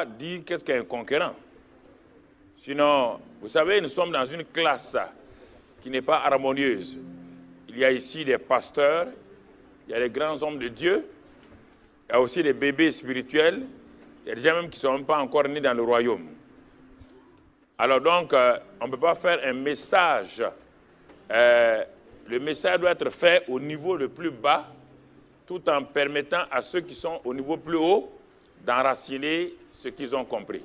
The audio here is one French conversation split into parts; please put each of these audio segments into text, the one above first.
dire qu'est-ce qu'un conquérant. Sinon, vous savez, nous sommes dans une classe qui n'est pas harmonieuse. Il y a ici des pasteurs, il y a des grands hommes de Dieu, il y a aussi des bébés spirituels, il y a des gens même qui ne sont même pas encore nés dans le royaume. Alors donc, on ne peut pas faire un message. Le message doit être fait au niveau le plus bas, tout en permettant à ceux qui sont au niveau plus haut d'enraciner ce qu'ils ont compris.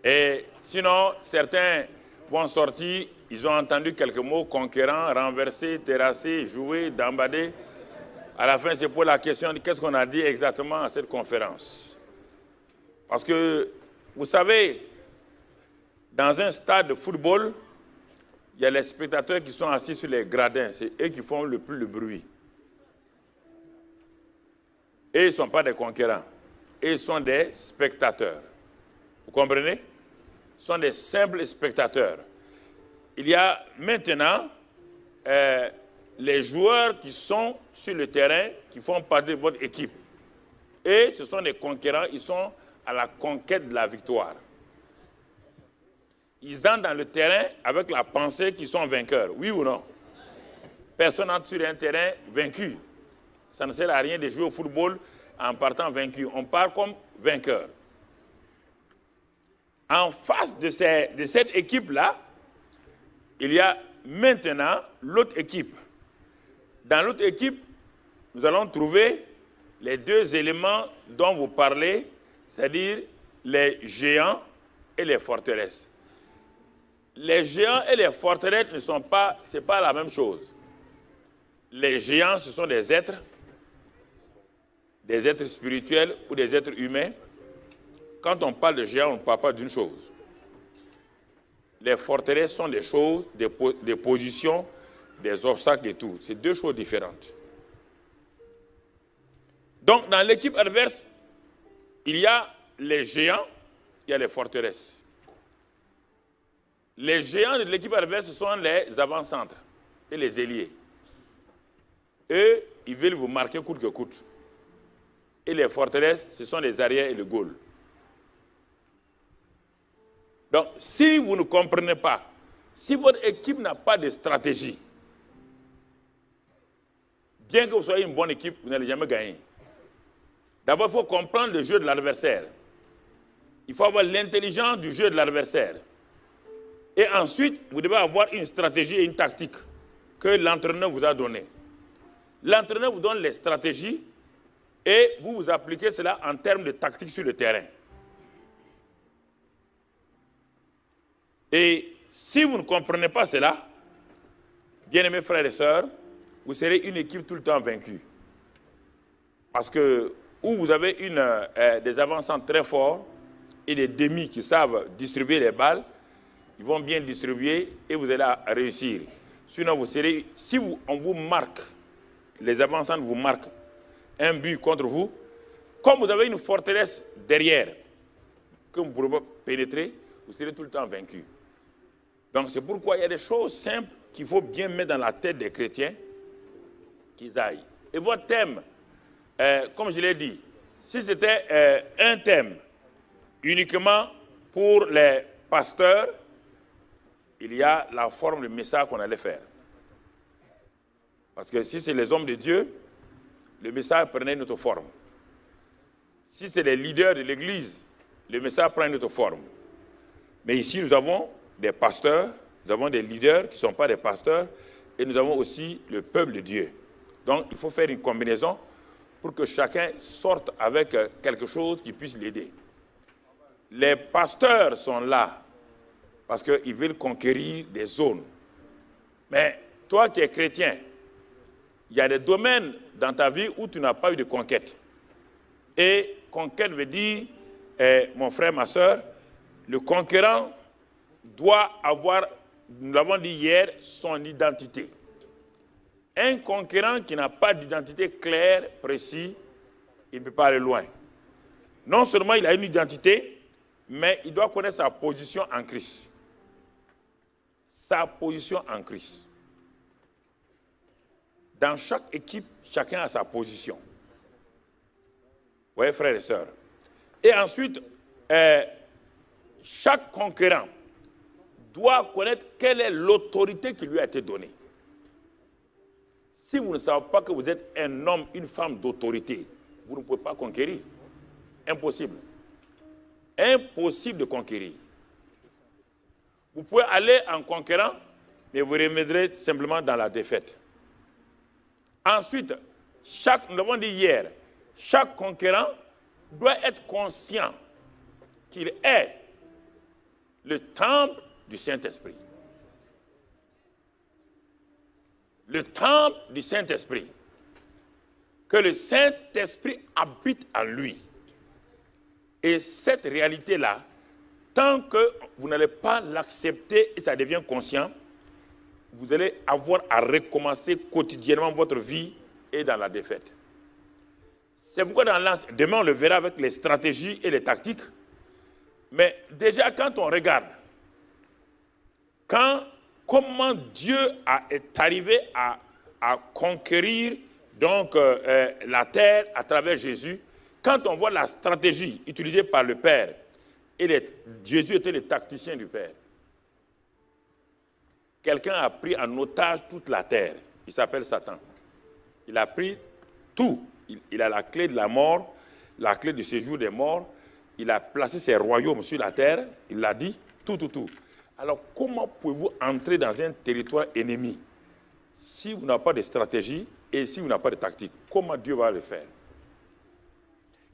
Et sinon, certains vont sortir, ils ont entendu quelques mots conquérants, renversés, terrassés, joués, dambadés. À la fin, c'est pour la question de qu'est-ce qu'on a dit exactement à cette conférence. Parce que, vous savez, dans un stade de football, il y a les spectateurs qui sont assis sur les gradins. C'est eux qui font le plus de bruit. Et ils ne sont pas des conquérants. Et ils sont des spectateurs. Vous comprenez? Ce sont des simples spectateurs. Il y a maintenant les joueurs qui sont sur le terrain, qui font partie de votre équipe. Et ce sont des conquérants, ils sont à la conquête de la victoire. Ils entrent dans le terrain avec la pensée qu'ils sont vainqueurs, oui ou non? Personne n'entre sur un terrain vaincu. Ça ne sert à rien de jouer au football en partant vaincu. On part comme vainqueur. En face de cette équipe-là, il y a maintenant l'autre équipe. Dans l'autre équipe, nous allons trouver les deux éléments dont vous parlez, c'est-à-dire les géants et les forteresses. Les géants et les forteresses ne sont pas, c'est pas la même chose. Les géants, ce sont des êtres spirituels ou des êtres humains. Quand on parle de géants, on ne parle pas d'une chose. Les forteresses sont des choses, des positions, des obstacles et tout. C'est deux choses différentes. Donc, dans l'équipe adverse, il y a les géants, il y a les forteresses. Les géants de l'équipe adverse, ce sont les avant-centres et les ailiers. Eux, ils veulent vous marquer coûte que coûte. Et les forteresses, ce sont les arrières et le goal. Donc, si vous ne comprenez pas, si votre équipe n'a pas de stratégie, bien que vous soyez une bonne équipe, vous n'allez jamais gagner. D'abord, il faut comprendre le jeu de l'adversaire. Il faut avoir l'intelligence du jeu de l'adversaire. Et ensuite, vous devez avoir une stratégie et une tactique que l'entraîneur vous a donnée. L'entraîneur vous donne les stratégies et vous appliquez cela en termes de tactique sur le terrain. Et si vous ne comprenez pas cela, bien-aimés frères et sœurs, vous serez une équipe tout le temps vaincue. Parce que où vous avez des avançants très forts et des demi qui savent distribuer les balles, ils vont bien distribuer et vous allez réussir. Sinon, vous serez, si on vous marque, les avançants vous marquent un but contre vous, comme vous avez une forteresse derrière que vous ne pourrez pas pénétrer, vous serez tout le temps vaincu. Donc c'est pourquoi il y a des choses simples qu'il faut bien mettre dans la tête des chrétiens qu'ils aillent. Et votre thème, comme je l'ai dit, si c'était un thème uniquement pour les pasteurs, il y a la forme de message qu'on allait faire. Parce que si c'est les hommes de Dieu, le message prenait une autre forme. Si c'est les leaders de l'Église, le message prend une autre forme. Mais ici, nous avons des pasteurs, nous avons des leaders qui ne sont pas des pasteurs, et nous avons aussi le peuple de Dieu. Donc, il faut faire une combinaison pour que chacun sorte avec quelque chose qui puisse l'aider. Les pasteurs sont là parce qu'ils veulent conquérir des zones. Mais toi qui es chrétien, il y a des domaines dans ta vie où tu n'as pas eu de conquête. Et conquête veut dire, mon frère, ma soeur, le conquérant doit avoir, nous l'avons dit hier, son identité. Un conquérant qui n'a pas d'identité claire, précise, il ne peut pas aller loin. Non seulement il a une identité, mais il doit connaître sa position en Christ. Sa position en Christ. Dans chaque équipe, chacun a sa position. voyez, frères et sœurs. Et ensuite, chaque conquérant doit connaître quelle est l'autorité qui lui a été donnée. Si vous ne savez pas que vous êtes un homme, une femme d'autorité, vous ne pouvez pas conquérir. Impossible. Impossible de conquérir. Vous pouvez aller en conquérant, mais vous reviendrez simplement dans la défaite. Ensuite, nous l'avons dit hier, chaque conquérant doit être conscient qu'il est le temple du Saint-Esprit. Le temple du Saint-Esprit. Que le Saint-Esprit habite en lui. Et cette réalité-là, tant que vous n'allez pas l'accepter et ça devient conscient, vous allez avoir à recommencer quotidiennement votre vie et dans la défaite. C'est pourquoi demain on le verra avec les stratégies et les tactiques. Mais déjà quand on regarde, comment Dieu est arrivé à conquérir donc, la terre à travers Jésus, quand on voit la stratégie utilisée par le Père, et Jésus était le tacticien du Père. Quelqu'un a pris en otage toute la terre. Il s'appelle Satan. Il a pris tout. Il a la clé de la mort, la clé du séjour des morts. Il a placé ses royaumes sur la terre. Il l'a dit, tout. Alors, comment pouvez-vous entrer dans un territoire ennemi si vous n'avez pas de stratégie et si vous n'avez pas de tactique? Comment Dieu va le faire?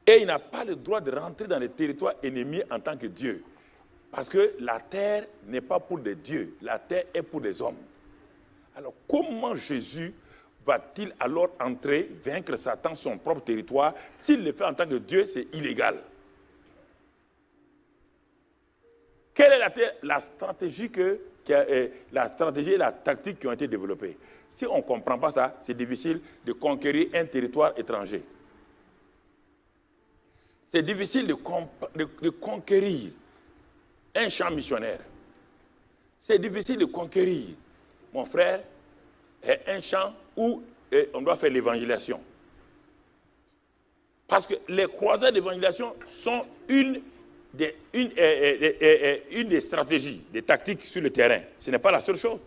Et il n'a pas le droit de rentrer dans les territoires ennemis en tant que Dieu. Parce que la terre n'est pas pour des dieux, la terre est pour des hommes. Alors comment Jésus va-t-il alors entrer, vaincre Satan, son propre territoire? S'il le fait en tant que Dieu, c'est illégal. Quelle est la stratégie et la tactique qui ont été développées? Si on ne comprend pas ça, c'est difficile de conquérir un territoire étranger. C'est difficile de conquérir un champ missionnaire. C'est difficile de conquérir, mon frère, un champ où on doit faire l'évangélisation. Parce que les croisades d'évangélisation sont une des stratégies, des tactiques sur le terrain. Ce n'est pas la seule chose.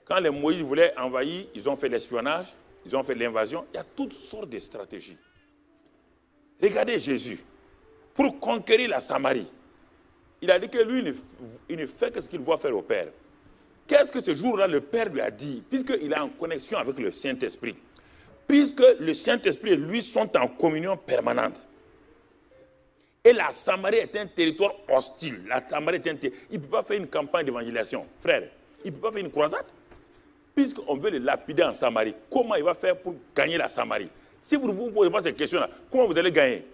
Quand les Moïse voulaient envahir, ils ont fait l'espionnage, ils ont fait l'invasion. Il y a toutes sortes de stratégies. Regardez Jésus. Pour conquérir la Samarie, il a dit que lui, il ne fait que ce qu'il voit faire au Père. Qu'est-ce que ce jour-là, le Père lui a dit? Puisqu'il est en connexion avec le Saint-Esprit. Puisque le Saint-Esprit et lui sont en communion permanente. Et la Samarie est un territoire hostile. La Samarie est il ne peut pas faire une campagne d'évangélisation. Frère, il ne peut pas faire une croisade. Puisqu'on veut le lapider en Samarie, comment il va faire pour gagner la Samarie? Si vous ne vous posez pas cette question-là, comment vous allez gagner?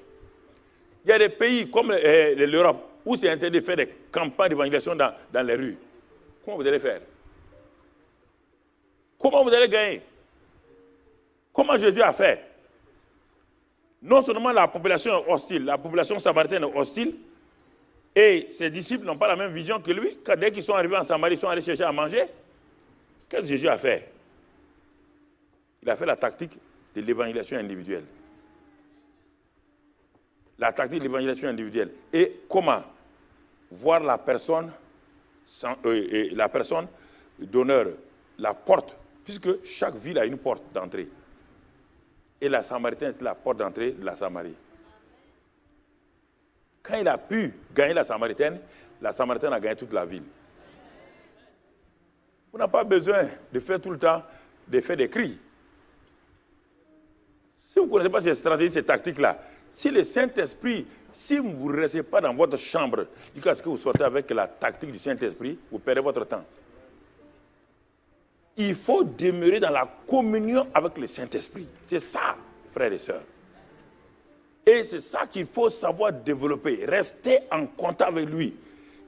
Il y a des pays comme l'Europe où c'est interdit de faire des campagnes d'évangélisation dans les rues. Comment vous allez faire? Comment vous allez gagner? Comment Jésus a fait? Non seulement la population est hostile, la population samaritaine est hostile, et ses disciples n'ont pas la même vision que lui. Quand dès qu'ils sont arrivés en Samarie, ils sont allés chercher à manger. Qu'est-ce que Jésus a fait? Il a fait la tactique de l'évangélisation individuelle. La tactique de l'évangélisation individuelle. Et comment voir la personne d'honneur, la porte, puisque chaque ville a une porte d'entrée. Et la Samaritaine était la porte d'entrée de la Samarie. Quand il a pu gagner la Samaritaine a gagné toute la ville. Vous n'avez pas besoin de faire tout le temps, de faire des cris. Si vous ne connaissez pas ces stratégies, ces tactiques-là, si le Saint-Esprit, si vous ne restez pas dans votre chambre, jusqu'à ce que vous sortez avec la tactique du Saint-Esprit, vous perdez votre temps. Il faut demeurer dans la communion avec le Saint-Esprit. C'est ça, frères et sœurs. Et c'est ça qu'il faut savoir développer. Rester en contact avec lui.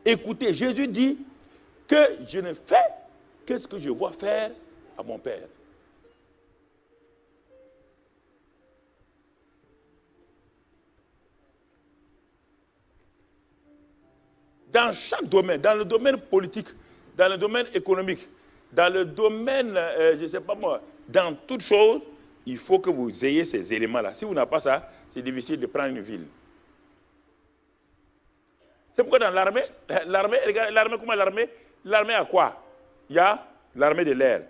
Écoutez, Jésus dit que je ne fais que ce que je vois faire à mon Père. Dans chaque domaine, dans le domaine politique, dans le domaine économique, dans le domaine, je ne sais pas moi, dans toute chose, il faut que vous ayez ces éléments-là. Si vous n'avez pas ça, c'est difficile de prendre une ville. C'est pourquoi dans l'armée, comment l'armée? L'armée a quoi? Il y a l'armée de l'air.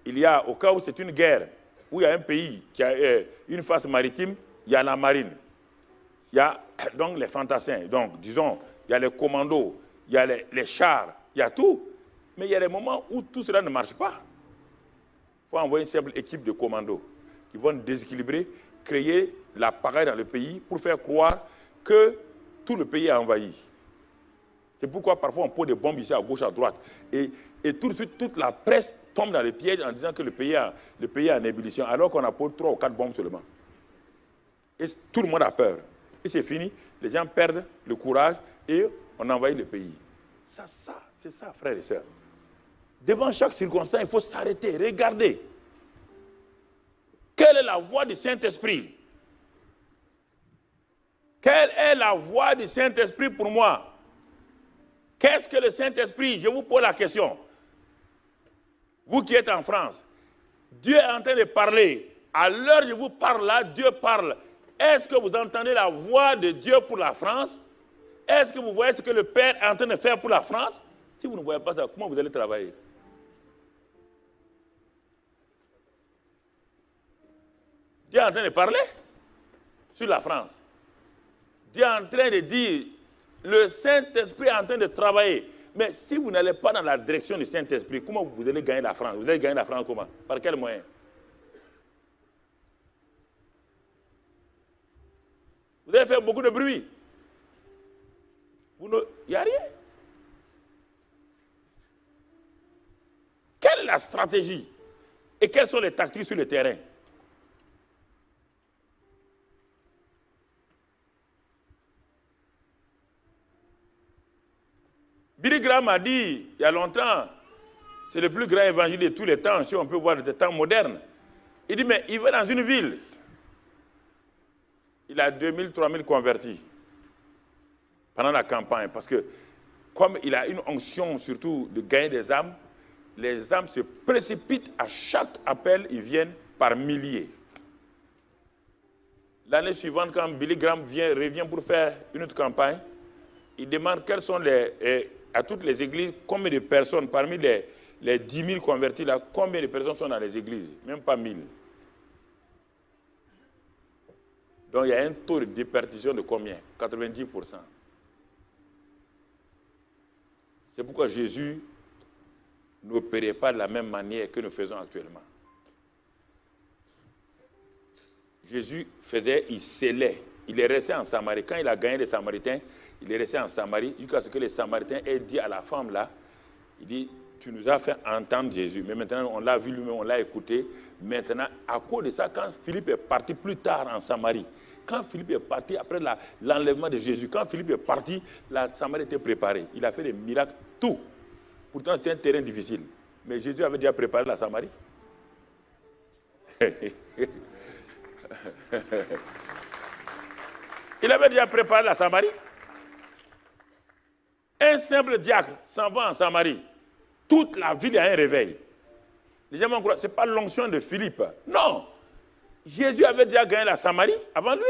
Il y a, au cas où c'est une guerre, où il y a un pays qui a une face maritime, il y a la marine. Il y a donc les fantassins, donc disons, il y a les commandos, il y a les chars, il y a tout. Mais il y a des moments où tout cela ne marche pas. Il faut envoyer une simple équipe de commandos qui vont déséquilibrer, créer la pagaille dans le pays pour faire croire que tout le pays est envahi. C'est pourquoi parfois on pose des bombes ici à gauche, à droite. Et tout de suite, toute la presse tombe dans le piège en disant que le pays est en ébullition, alors qu'on a posé 3 ou 4 bombes seulement. Et tout le monde a peur. Et c'est fini, les gens perdent le courage et on envahit le pays. C'est ça, frères et sœurs. Devant chaque circonstance, il faut s'arrêter, regarder. Quelle est la voix du Saint-Esprit? Quelle est la voix du Saint-Esprit pour moi? Qu'est-ce que le Saint-Esprit? Je vous pose la question. Vous qui êtes en France, Dieu est en train de parler. À l'heure où je vous parle là, Dieu parle. Est-ce que vous entendez la voix de Dieu pour la France? Est-ce que vous voyez ce que le Père est en train de faire pour la France? Si vous ne voyez pas ça, comment vous allez travailler? Dieu est en train de parler sur la France. Dieu est en train de dire, le Saint-Esprit est en train de travailler. Mais si vous n'allez pas dans la direction du Saint-Esprit, comment vous allez gagner la France? Vous allez gagner la France comment? Par quel moyen? Vous allez faire beaucoup de bruit. Il n'y a rien. Quelle est la stratégie? Et quelles sont les tactiques sur le terrain? Billy Graham a dit, il y a longtemps, c'est le plus grand évangile de tous les temps, si on peut voir des temps modernes. Il dit, mais il va dans une ville. Il a 2000, 3000 convertis pendant la campagne. Parce que comme il a une onction surtout de gagner des âmes, les âmes se précipitent à chaque appel, ils viennent par milliers. L'année suivante, quand Billy Graham revient pour faire une autre campagne, il demande quels sont à toutes les églises, combien de personnes, parmi les 10 000 convertis là, combien de personnes sont dans les églises? Même pas 1000. Donc il y a un taux de déperdition de combien? 90%. C'est pourquoi Jésus n'opérait pas de la même manière que nous faisons actuellement. Jésus il scellait. Il est resté en Samarie. Quand il a gagné les Samaritains, il est resté en Samarie jusqu'à ce que les Samaritains aient dit à la femme là, il dit, tu nous as fait entendre Jésus, mais maintenant on l'a vu lui-même, on l'a écouté. Maintenant, à cause de ça, quand Philippe est parti plus tard en Samarie, quand Philippe est parti après l'enlèvement de Jésus, quand Philippe est parti, la Samarie était préparée. Il a fait des miracles, tout. Pourtant, c'était un terrain difficile. Mais Jésus avait déjà préparé la Samarie. Il avait déjà préparé la Samarie. Un simple diacre s'en va en Samarie. Toute la ville a un réveil. Les gens vont croire, ce n'est pas l'onction de Philippe. Non. Jésus avait déjà gagné la Samarie avant lui.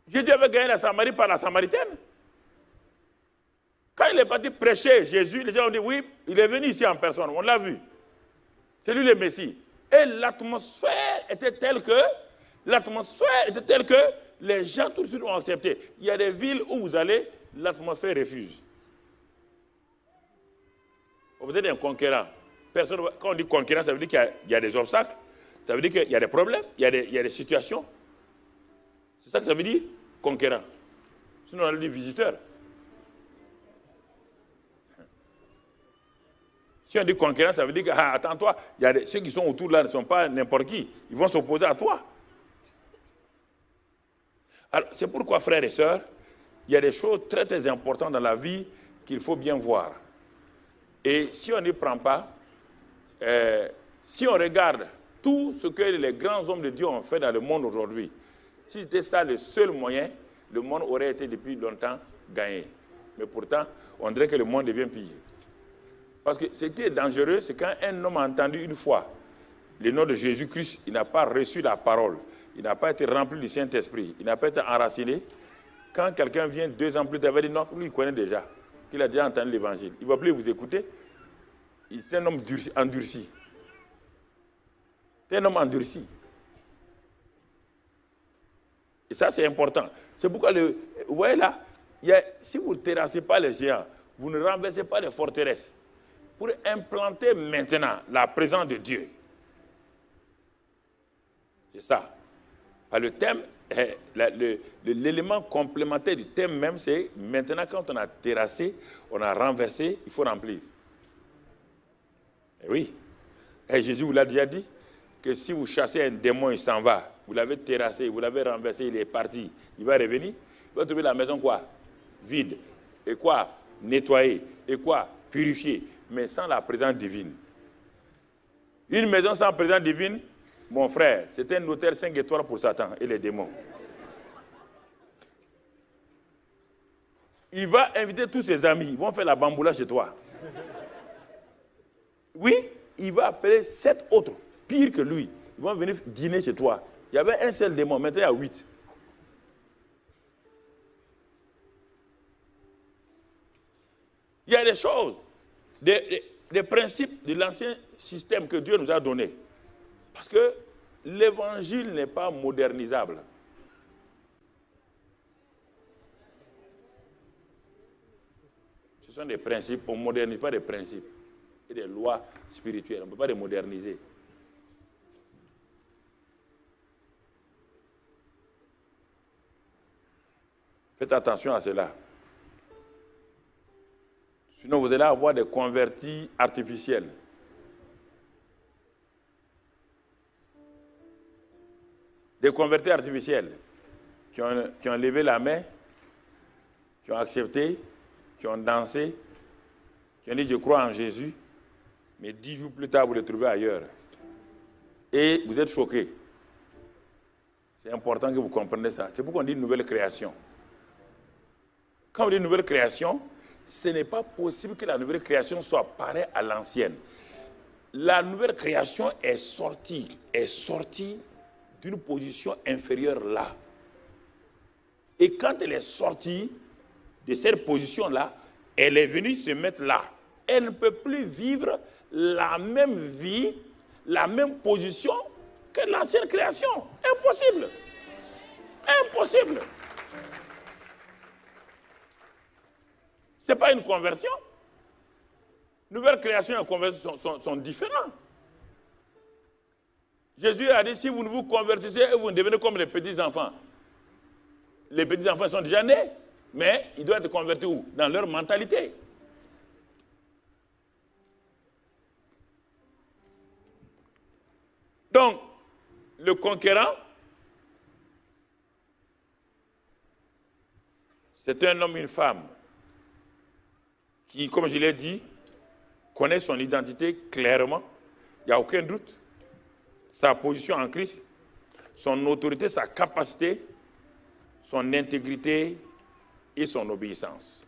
Jésus avait gagné la Samarie par la Samaritaine. Quand il est parti prêcher Jésus, les gens ont dit, oui, il est venu ici en personne, on l'a vu. C'est lui le Messie. Et l'atmosphère était telle que les gens tout de suite ont accepté. Il y a des villes où vous allez, l'atmosphère refuse. Vous êtes un conquérant. Personne, quand on dit conquérant, ça veut dire qu'il y a des obstacles, ça veut dire qu'il y a des problèmes, il y a des situations. C'est ça que ça veut dire, conquérant. Sinon, on dit visiteur. Si on dit conquérant, ça veut dire que, attends-toi, ceux qui sont autour là ne sont pas n'importe qui. Ils vont s'opposer à toi. Alors, c'est pourquoi, frères et sœurs, il y a des choses très, très importantes dans la vie qu'il faut bien voir. Et si on n'y prend pas, si on regarde tout ce que les grands hommes de Dieu ont fait dans le monde aujourd'hui, si c'était ça le seul moyen, le monde aurait été depuis longtemps gagné. Mais pourtant, on dirait que le monde devient pire. Parce que ce qui est dangereux, c'est quand un homme a entendu une fois le nom de Jésus-Christ, il n'a pas reçu la parole, il n'a pas été rempli du Saint-Esprit, il n'a pas été enraciné, quand quelqu'un vient 2 ans plus tard, il va dire non, lui il connaît déjà, qu'il a déjà entendu l'évangile. Il ne va plus vous écouter. C'est un homme endurci. C'est un homme endurci. Et ça, c'est important. C'est pourquoi, vous voyez là, si vous ne terrassez pas les géants, vous ne renversez pas les forteresses, pour implanter maintenant la présence de Dieu. C'est ça. Le thème, l'élément complémentaire du thème même, c'est maintenant quand on a terrassé, on a renversé, il faut remplir. Et oui. Et Jésus vous l'a déjà dit, que si vous chassez un démon, il s'en va. Vous l'avez terrassé, vous l'avez renversé, il est parti. Il va revenir, il va trouver la maison quoi? Vide. Et quoi? Nettoyée. Et quoi? Purifiée. Mais sans la présence divine. Une maison sans présence divine, mon frère, c'est un hôtel 5 étoiles pour Satan et les démons. Il va inviter tous ses amis, ils vont faire la bamboula chez toi. Oui, il va appeler 7 autres, pires que lui. Ils vont venir dîner chez toi. Il y avait un seul démon, maintenant il y a 8. Il y a des choses, des principes de l'ancien système que Dieu nous a donné. Parce que l'évangile n'est pas modernisable. Ce sont des principes, on ne modernise pas des principes. Et des lois spirituelles, on ne peut pas les moderniser. Faites attention à cela. Sinon, vous allez avoir des convertis artificiels. Des convertis artificiels qui ont levé la main, qui ont accepté, qui ont dansé, qui ont dit je crois en Jésus, mais 10 jours plus tard, vous les trouvez ailleurs. Et vous êtes choqués. C'est important que vous compreniez ça. C'est pourquoi on dit nouvelle création. Quand on dit nouvelle création, ce n'est pas possible que la nouvelle création soit pareille à l'ancienne. La nouvelle création est sortie d'une position inférieure là. Et quand elle est sortie de cette position-là, elle est venue se mettre là. Elle ne peut plus vivre la même vie, la même position que l'ancienne création. Impossible. Impossible. Ce n'est pas une conversion. Nouvelle création et conversion sont différents. Jésus a dit, si vous ne vous convertissez, vous devenez comme les petits-enfants. Les petits-enfants sont déjà nés, mais ils doivent être convertis où? Dans leur mentalité. Donc, le conquérant, c'est un homme, une femme, qui, comme je l'ai dit, connaît son identité clairement, il n'y a aucun doute, sa position en Christ, son autorité, sa capacité, son intégrité et son obéissance.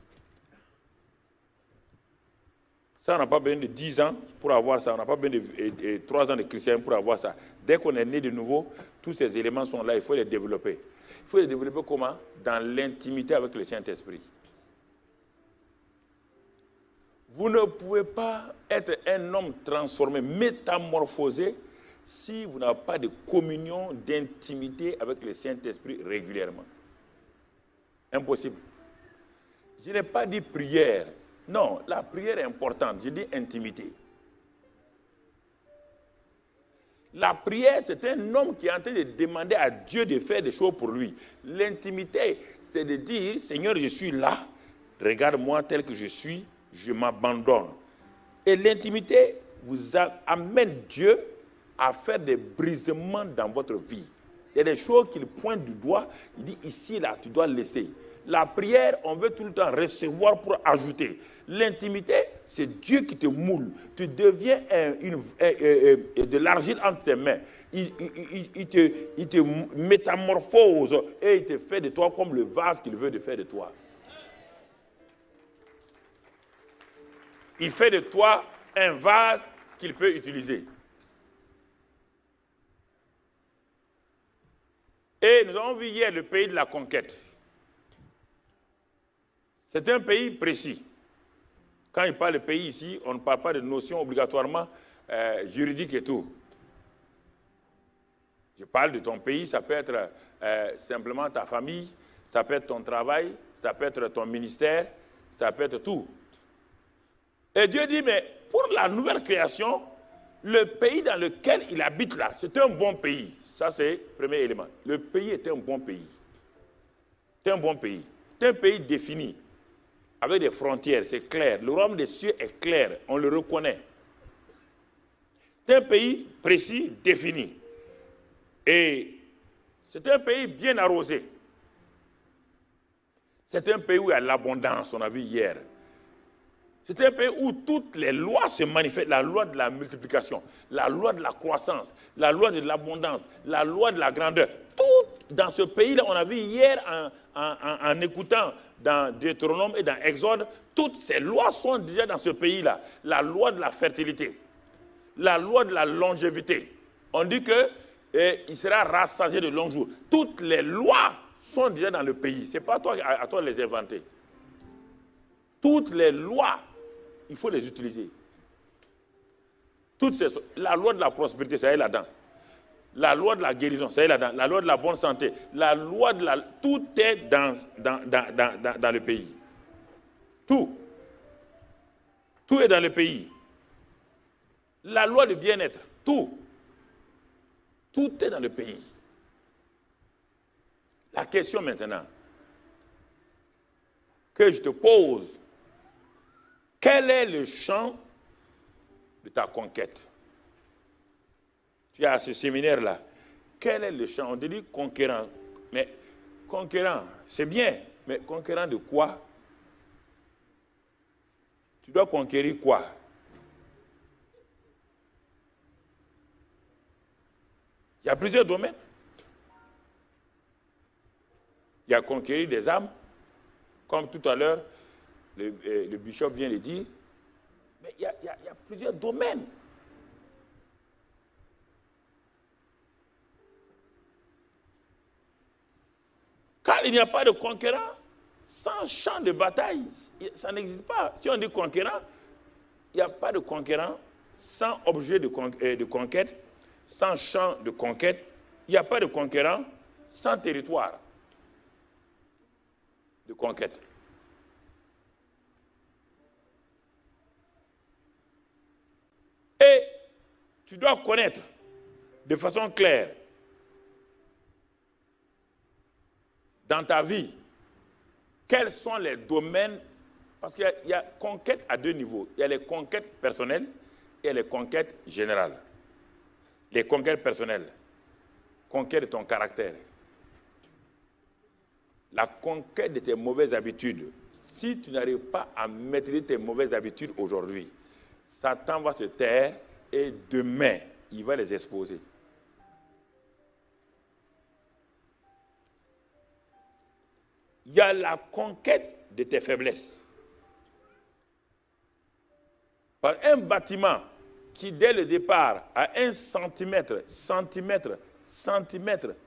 Ça, on n'a pas besoin de 10 ans pour avoir ça, on n'a pas besoin de 3 ans de christianisme pour avoir ça. Dès qu'on est né de nouveau, tous ces éléments sont là, il faut les développer. Il faut les développer comment? Dans l'intimité avec le Saint-Esprit. Vous ne pouvez pas être un homme transformé, métamorphosé, si vous n'avez pas de communion, d'intimité avec le Saint-Esprit régulièrement. Impossible. Je n'ai pas dit prière. Non, la prière est importante. Je dis intimité. La prière, c'est un homme qui est en train de demander à Dieu de faire des choses pour lui. L'intimité, c'est de dire, Seigneur, je suis là, regarde-moi tel que je suis, je m'abandonne. Et l'intimité vous amène Dieu à faire des brisements dans votre vie. Il y a des choses qu'il pointe du doigt, il dit ici, là, tu dois laisser. La prière, on veut tout le temps recevoir pour ajouter. L'intimité, c'est Dieu qui te moule. Tu deviens de l'argile entre tes mains. Il te métamorphose et il te fait de toi comme le vase qu'il veut faire de toi. Il fait de toi un vase qu'il peut utiliser. Et nous avons vu hier le pays de la conquête. C'est un pays précis. Quand il parle de pays ici, on ne parle pas de notions obligatoirement juridiques et tout. Je parle de ton pays, ça peut être simplement ta famille, ça peut être ton travail, ça peut être ton ministère, ça peut être tout. Et Dieu dit, mais pour la nouvelle création, le pays dans lequel il habite là, c'est un bon pays. Ça, c'est le premier élément. Le pays est un bon pays. C'est un bon pays. C'est un pays défini, avec des frontières, c'est clair. Le royaume des cieux est clair, on le reconnaît. C'est un pays précis, défini. Et c'est un pays bien arrosé. C'est un pays où il y a l'abondance, on a vu hier. C'est un pays où toutes les lois se manifestent, la loi de la multiplication, la loi de la croissance, la loi de l'abondance, la loi de la grandeur. Tout dans ce pays-là, on a vu hier en écoutant dans Deutéronome et dans Exode, toutes ces lois sont déjà dans ce pays-là. La loi de la fertilité, la loi de la longévité. On dit qu'il sera rassasié de longs jours. Toutes les lois sont déjà dans le pays. Ce n'est pas à toi de les inventer. Toutes les lois, il faut les utiliser. La loi de la prospérité, ça y est là-dedans. La loi de la guérison, ça y est là-dedans. La loi de la bonne santé, la loi de la... Tout est dans le pays. Tout. Tout est dans le pays. La loi de bien-être, tout. Tout est dans le pays. La question maintenant que je te pose, quel est le champ de ta conquête? Tu as ce séminaire-là. Quel est le champ? On te dit conquérant. Mais conquérant, c'est bien. Mais conquérant de quoi? Tu dois conquérir quoi? Il y a plusieurs domaines. Il y a conquérir des âmes, comme tout à l'heure, le bishop vient de dire. Mais il y a plusieurs domaines. Car il n'y a pas de conquérant sans champ de bataille. Ça n'existe pas. Si on dit conquérant, il n'y a pas de conquérant sans objet de conquête, sans champ de conquête. Il n'y a pas de conquérant sans territoire de conquête. Et tu dois connaître de façon claire dans ta vie quels sont les domaines, parce qu'il y a conquête à deux niveaux. Il y a les conquêtes personnelles et les conquêtes générales. Les conquêtes personnelles, conquête de ton caractère. La conquête de tes mauvaises habitudes. Si tu n'arrives pas à maîtriser tes mauvaises habitudes aujourd'hui, Satan va se taire et demain, il va les exposer. Il y a la conquête de tes faiblesses. Par un bâtiment qui, dès le départ, a 1 centimètre,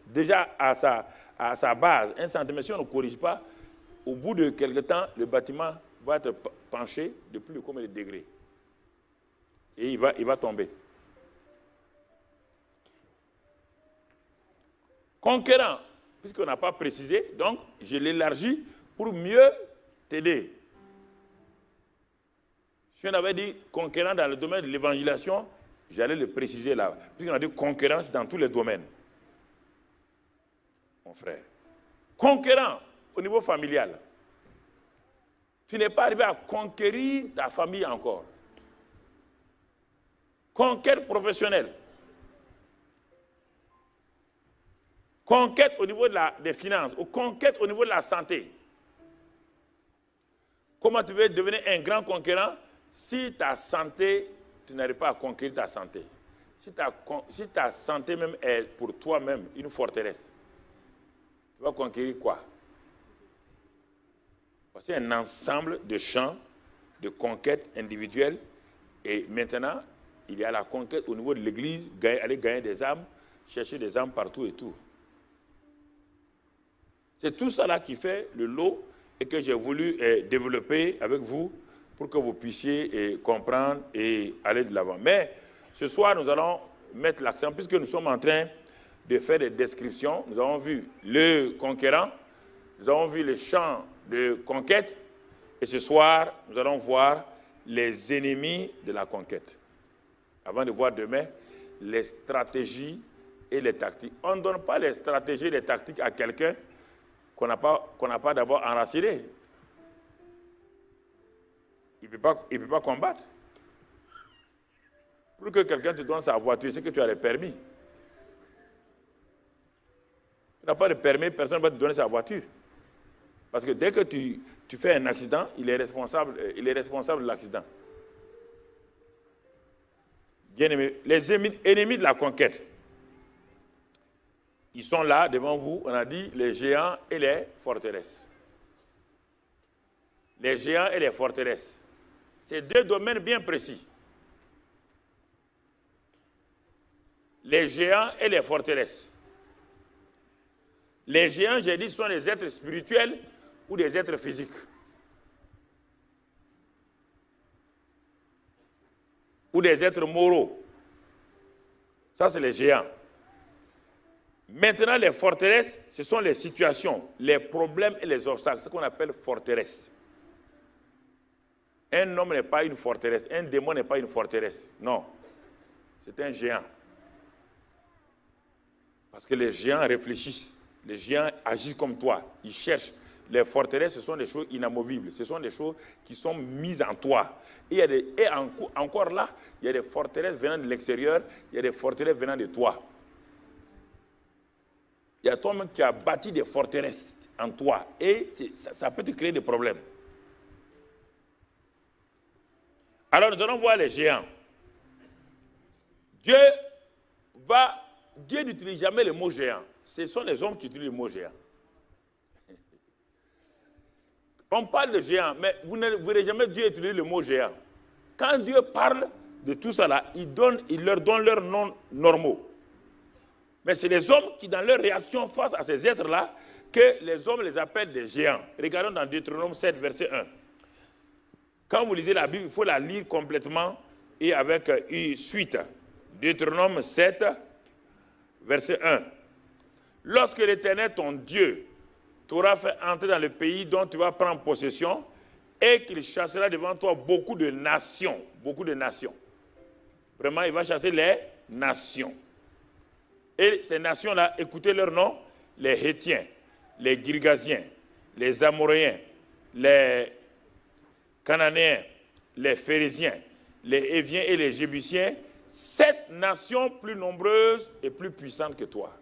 déjà à sa base, 1 centimètre, si on ne corrige pas, au bout de quelque temps, le bâtiment va être penché de plus de combien de degrés. Et il va tomber. Conquérant, puisqu'on n'a pas précisé, donc je l'élargis pour mieux t'aider. Si on avait dit conquérant dans le domaine de l'évangélisation, j'allais le préciser là. Puisqu'on a dit conquérance dans tous les domaines. Mon frère. Conquérant au niveau familial. Tu n'es pas arrivé à conquérir ta famille encore. Conquête professionnelle. Conquête au niveau des finances, ou conquête au niveau de la santé. Comment tu veux devenir un grand conquérant si ta santé, tu n'arrives pas à conquérir ta santé? Si ta santé même est pour toi-même une forteresse, tu vas conquérir quoi? C'est un ensemble de champs de conquête individuelle. Et maintenant, il y a la conquête au niveau de l'Église, aller gagner des âmes, chercher des âmes partout et tout. C'est tout ça là qui fait le lot et que j'ai voulu développer avec vous pour que vous puissiez comprendre et aller de l'avant. Mais ce soir, nous allons mettre l'accent, puisque nous sommes en train de faire des descriptions. Nous avons vu le conquérant, nous avons vu les champs de conquête, et ce soir, nous allons voir les ennemis de la conquête. Avant de voir demain les stratégies et les tactiques. On ne donne pas les stratégies et les tactiques à quelqu'un qu'on n'a pas d'abord enraciné. Il ne peut pas combattre. Pour que quelqu'un te donne sa voiture, c'est que tu as le permis. Tu n'as pas de permis, personne ne va te donner sa voiture. Parce que dès que tu fais un accident, il est responsable de l'accident. Bien aimé, les ennemis de la conquête, ils sont là devant vous, on a dit les géants et les forteresses. Les géants et les forteresses. C'est deux domaines bien précis. Les géants et les forteresses. Les géants, j'ai dit, sont des êtres spirituels ou des êtres physiques. Ou des êtres moraux. Ça, c'est les géants. Maintenant, les forteresses, ce sont les situations, les problèmes et les obstacles, ce qu'on appelle forteresses. Un homme n'est pas une forteresse, un démon n'est pas une forteresse. Non, c'est un géant. Parce que les géants réfléchissent, les géants agissent comme toi, ils cherchent. Les forteresses, ce sont des choses inamovibles, ce sont des choses qui sont mises en toi. Et encore là, il y a des forteresses venant de l'extérieur, il y a des forteresses venant de toi. Il y a toi-même qui a bâti des forteresses en toi et ça peut te créer des problèmes. Alors nous allons voir les géants. Dieu n'utilise jamais le mot géant. Ce sont les hommes qui utilisent le mot géant. On parle de géant, mais vous ne verrez jamais Dieu utiliser le mot géant. Quand Dieu parle de tout ça là, il leur donne leurs noms normaux. Mais c'est les hommes qui, dans leur réaction face à ces êtres-là, que les hommes les appellent des géants. Regardons dans Deutéronome 7, verset 1. Quand vous lisez la Bible, il faut la lire complètement et avec une suite. Deutéronome 7, verset 1. Lorsque l'Éternel, ton Dieu, t'aura fait entrer dans le pays dont tu vas prendre possession et qu'il chassera devant toi beaucoup de nations. Beaucoup de nations. Vraiment, il va chasser les nations. Et ces nations-là, écoutez leurs noms, les Hétiens, les Girgasiens, les Amoréens, les Cananéens, les Phérésiens, les Héviens et les Jébusiens, 7 nations plus nombreuses et plus puissantes que toi.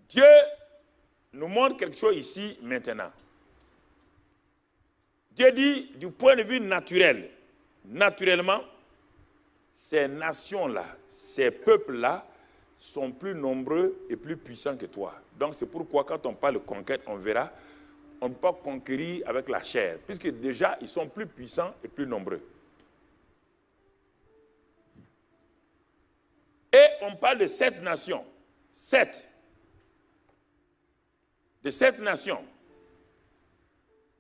Dieu nous montre quelque chose ici maintenant. Dieu dit, du point de vue naturel, naturellement, ces nations-là, ces peuples-là sont plus nombreux et plus puissants que toi. Donc c'est pourquoi quand on parle de conquête, on verra, on ne peut pas conquérir avec la chair, puisque déjà ils sont plus puissants et plus nombreux. Et on parle de 7 nations. 7. De 7 nations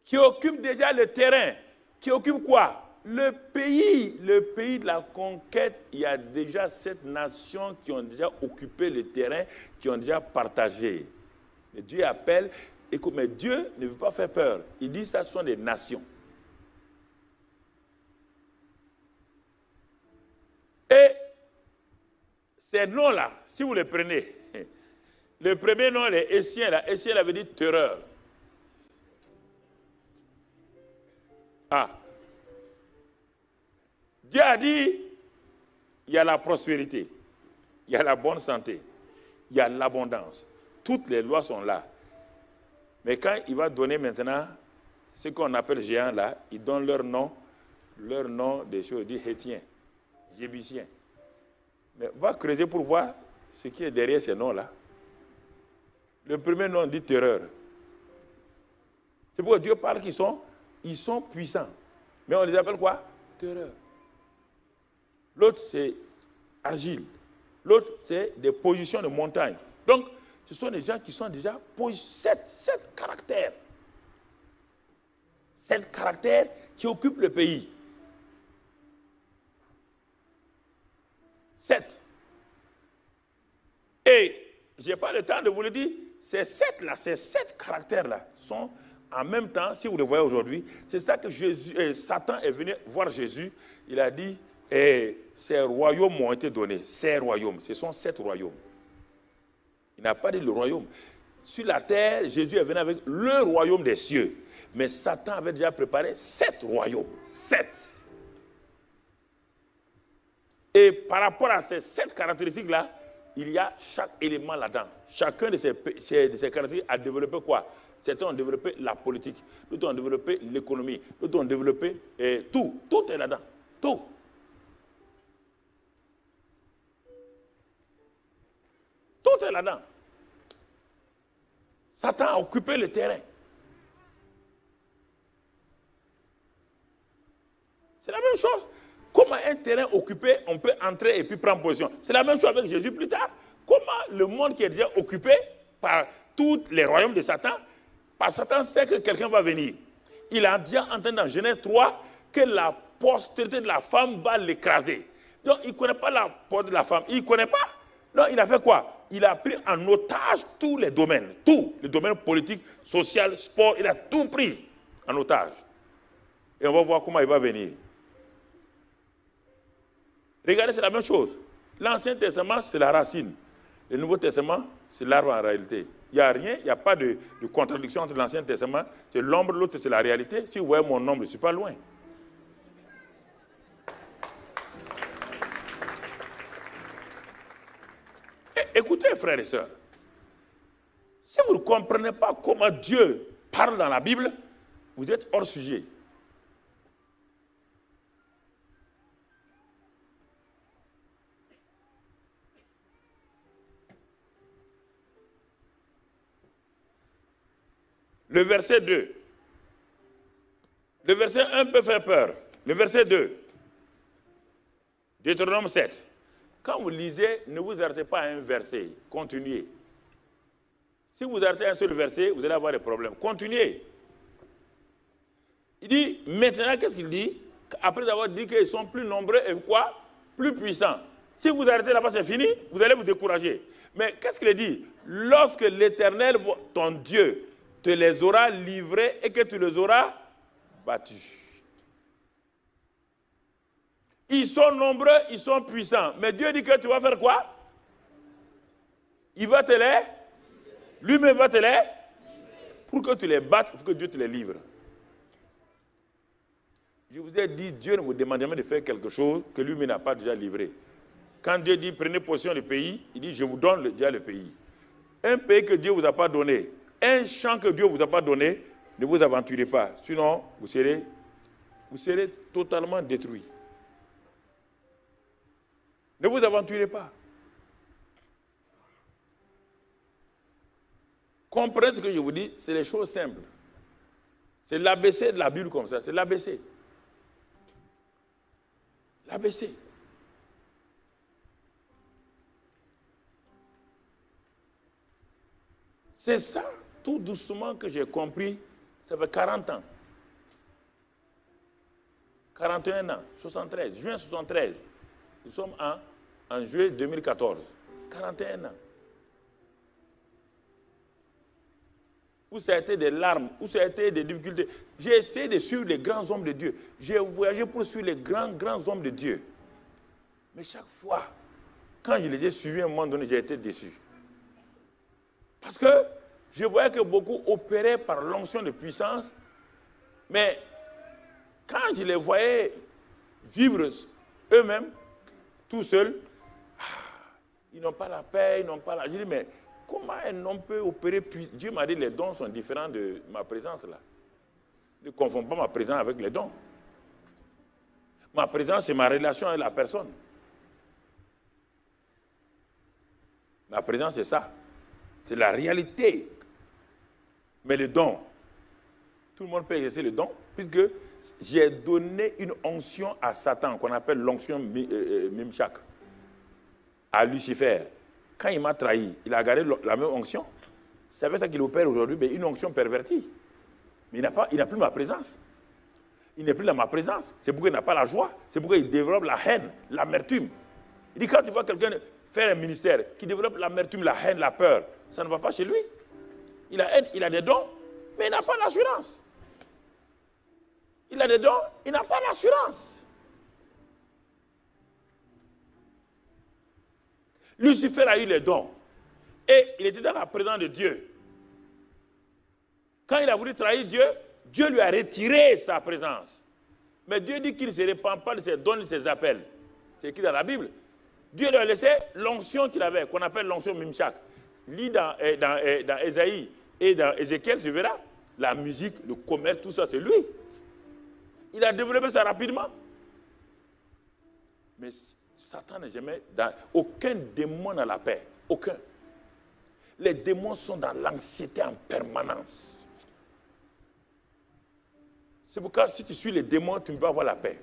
qui occupent déjà le terrain. Qui occupent quoi? Le pays de la conquête, il y a déjà 7 nations qui ont déjà occupé le terrain, qui ont déjà partagé. Et Dieu appelle, écoute, mais Dieu ne veut pas faire peur. Il dit ça, ce sont des nations. Et ces noms-là, si vous les prenez, le premier nom, les Essiens, là, Essien, ça veut dire terreur. Ah. Dieu a dit, il y a la prospérité, il y a la bonne santé, il y a l'abondance. Toutes les lois sont là. Mais quand il va donner maintenant ce qu'on appelle géants là, il donne leur nom des choses, il dit Hétiens, Jébusiens. Mais va creuser pour voir ce qui est derrière ces noms-là. Le premier nom dit terreur. C'est pourquoi Dieu parle qu'ils sont puissants. Mais on les appelle quoi? Terreur. L'autre, c'est argile. L'autre, c'est des positions de montagne. Donc, ce sont des gens qui sont déjà sept caractères. 7 caractères qui occupent le pays. 7. Et je n'ai pas le temps de vous le dire, ces 7-là, ces 7 caractères-là sont en même temps, si vous le voyez aujourd'hui, c'est ça que Satan est venu voir Jésus. Il a dit, ces royaumes m'ont été donnés. Ces royaumes, ce sont 7 royaumes. Il n'a pas dit le royaume. Sur la terre, Jésus est venu avec le royaume des cieux. Mais Satan avait déjà préparé 7 royaumes. 7. Et par rapport à ces 7 caractéristiques-là, il y a chaque élément là-dedans. Chacun de ces caractéristiques a développé quoi? Certains ont développé la politique, d'autres ont développé l'économie, d'autres ont développé tout. Tout est là-dedans. Tout. Tout est là-dedans. Satan a occupé le terrain. C'est la même chose. Comment un terrain occupé, on peut entrer et puis prendre position. C'est la même chose avec Jésus plus tard. Comment le monde qui est déjà occupé par tous les royaumes de Satan, par Satan sait que quelqu'un va venir. Il a déjà entendu dans Genèse 3 que la postérité de la femme va l'écraser. Donc il ne connaît pas la porte de la femme. Il ne connaît pas. Non, il a fait quoi? Il a pris en otage tous les domaines. Tous les domaines politiques, social, sport. Il a tout pris en otage. Et on va voir comment il va venir. Regardez, c'est la même chose. L'Ancien Testament, c'est la racine. Le Nouveau Testament, c'est l'arbre en réalité. Il n'y a rien, il n'y a pas de contradiction entre l'Ancien Testament. C'est l'ombre, l'autre, c'est la réalité. Si vous voyez mon ombre, je ne suis pas loin. Et, écoutez, frères et sœurs, si vous ne comprenez pas comment Dieu parle dans la Bible, vous êtes hors sujet. Le verset 2. Le verset 1 peut faire peur. Le verset 2. Deutéronome 7. Quand vous lisez, ne vous arrêtez pas à un verset. Continuez. Si vous arrêtez à un seul verset, vous allez avoir des problèmes. Continuez. Il dit, maintenant, qu'est-ce qu'il dit? Après avoir dit qu'ils sont plus nombreux et quoi? Plus puissants. Si vous arrêtez là-bas, c'est fini, vous allez vous décourager. Mais qu'est-ce qu'il dit? Lorsque l'Éternel, ton Dieu, te les aura livrés et que tu les auras battus. Ils sont nombreux, ils sont puissants. Mais Dieu dit que tu vas faire quoi? Il va te les... Lui-même va te les... Pour que tu les battes, il faut que Dieu te les livre. Je vous ai dit, Dieu ne vous demande jamais de faire quelque chose que lui-même n'a pas déjà livré. Quand Dieu dit, prenez possession du pays, il dit, je vous donne déjà le pays. Un pays que Dieu ne vous a pas donné, un champ que Dieu ne vous a pas donné, ne vous aventurez pas. Sinon, vous serez totalement détruit. Ne vous aventurez pas. Comprenez ce que je vous dis, c'est les choses simples. C'est l'ABC de la Bible comme ça, c'est l'ABC. L'ABC. C'est ça, tout doucement, que j'ai compris, ça fait 40 ans. 41 ans, 73, juin 73. Nous sommes en juillet 2014. 41 ans. Où ça a été des larmes, où ça a été des difficultés. J'ai essayé de suivre les grands hommes de Dieu. J'ai voyagé pour suivre les grands hommes de Dieu. Mais chaque fois, quand je les ai suivis à un moment donné, j'ai été déçu. Parce que je voyais que beaucoup opéraient par l'onction de puissance, mais quand je les voyais vivre eux-mêmes, tout seuls, ils n'ont pas la paix, ils n'ont pas la... Je dis, mais comment un homme peut opérer? Dieu m'a dit, les dons sont différents de ma présence là. Ne confonds pas ma présence avec les dons. Ma présence, c'est ma relation avec la personne. Ma présence, c'est ça. C'est la réalité. Mais le don, tout le monde peut exercer le don, puisque j'ai donné une onction à Satan, qu'on appelle l'onction Mimchak, à Lucifer. quand il m'a trahi, il a gardé la même onction. C'est avec ça qu'il opère aujourd'hui, mais une onction pervertie. Mais il n'a plus ma présence. Il n'est plus dans ma présence. C'est pourquoi il n'a pas la joie. C'est pourquoi il développe la haine, l'amertume. Il dit, quand tu vois quelqu'un faire un ministère qui développe l'amertume, la haine, la peur, ça ne va pas chez lui. Il a des dons, mais il n'a pas l'assurance. Il a des dons, il n'a pas l'assurance. Lucifer a eu les dons. Et il était dans la présence de Dieu. Quand il a voulu trahir Dieu, Dieu lui a retiré sa présence. Mais Dieu dit qu'il ne se répand pas de ses dons, de ses appels. C'est écrit dans la Bible. Dieu lui a laissé l'onction qu'il avait, qu'on appelle l'onction Mimshak. Lis dans Ésaïe et dans Ézéchiel, tu verras. La musique, le commerce, tout ça, c'est lui. Il a développé ça rapidement. Mais Satan n'est jamais dans... Aucun démon n'a la paix. Aucun. Les démons sont dans l'anxiété en permanence. C'est pourquoi si tu suis les démons, tu ne peux pas avoir la paix.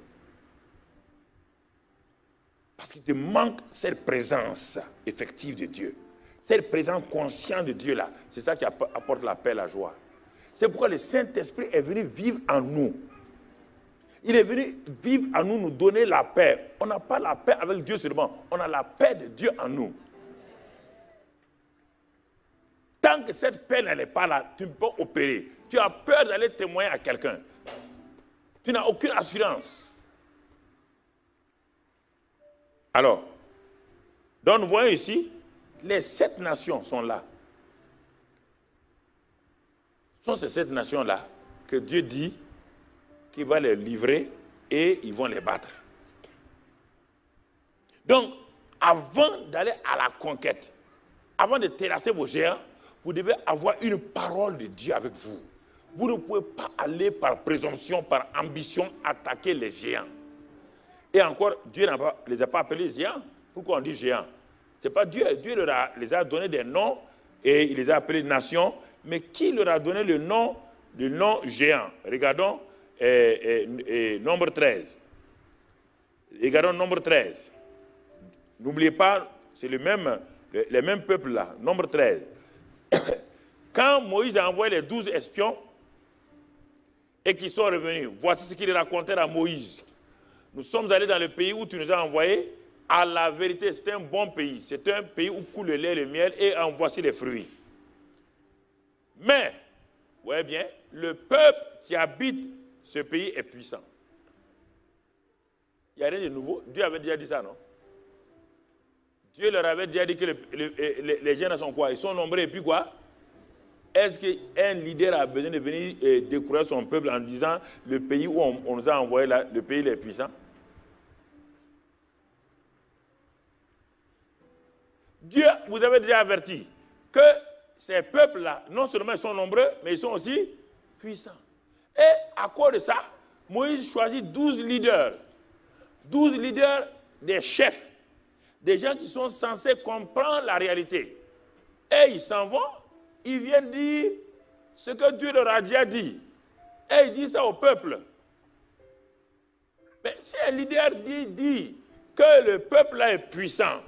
Parce qu'il te manque cette présence effective de Dieu. Cette présence consciente de Dieu là. C'est ça qui apporte la paix, la joie. C'est pourquoi le Saint-Esprit est venu vivre en nous. Il est venu vivre en nous, nous donner la paix. On n'a pas la paix avec Dieu seulement. On a la paix de Dieu en nous. Tant que cette paix n'est pas là, tu ne peux pas opérer. Tu as peur d'aller témoigner à quelqu'un. Tu n'as aucune assurance. Alors, donc nous voyons ici, les 7 nations sont là. Ce sont ces 7 nations-là que Dieu dit qu'il va les livrer et ils vont les battre. Donc, avant d'aller à la conquête, avant de terrasser vos géants, vous devez avoir une parole de Dieu avec vous. Vous ne pouvez pas aller par présomption, par ambition, attaquer les géants. Et encore, Dieu ne les a pas appelés géants. Pourquoi on dit géants? Ce n'est pas Dieu. Dieu les a donné des noms et il les a appelés nations. Mais qui leur a donné le nom géant? Regardons nombre 13. Regardons nombre 13. N'oubliez pas, c'est les mêmes peuples là. Nombre 13. Quand Moïse a envoyé les 12 espions et qu'ils sont revenus, voici ce qu'ils racontèrent à Moïse. Nous sommes allés dans le pays où tu nous as envoyés. À la vérité, c'est un bon pays. C'est un pays où coule le lait et le miel et en voici les fruits. Mais, vous voyez bien, le peuple qui habite ce pays est puissant. Il n'y a rien de nouveau. Dieu avait déjà dit ça, non? Dieu leur avait déjà dit que les gens sont quoi? Ils sont nombreux et puis quoi? Est-ce qu'un leader a besoin de venir décourager son peuple en disant le pays où on nous a envoyé là, le pays est puissant? Dieu vous avait déjà averti que ces peuples-là, non seulement ils sont nombreux, mais ils sont aussi puissants. Et à cause de ça, Moïse choisit 12 leaders. 12 leaders des chefs, des gens qui sont censés comprendre la réalité. Et ils s'en vont, ils viennent dire ce que Dieu leur a déjà dit. Et ils disent ça au peuple. Mais si un leader dit que le peuple-là est puissant,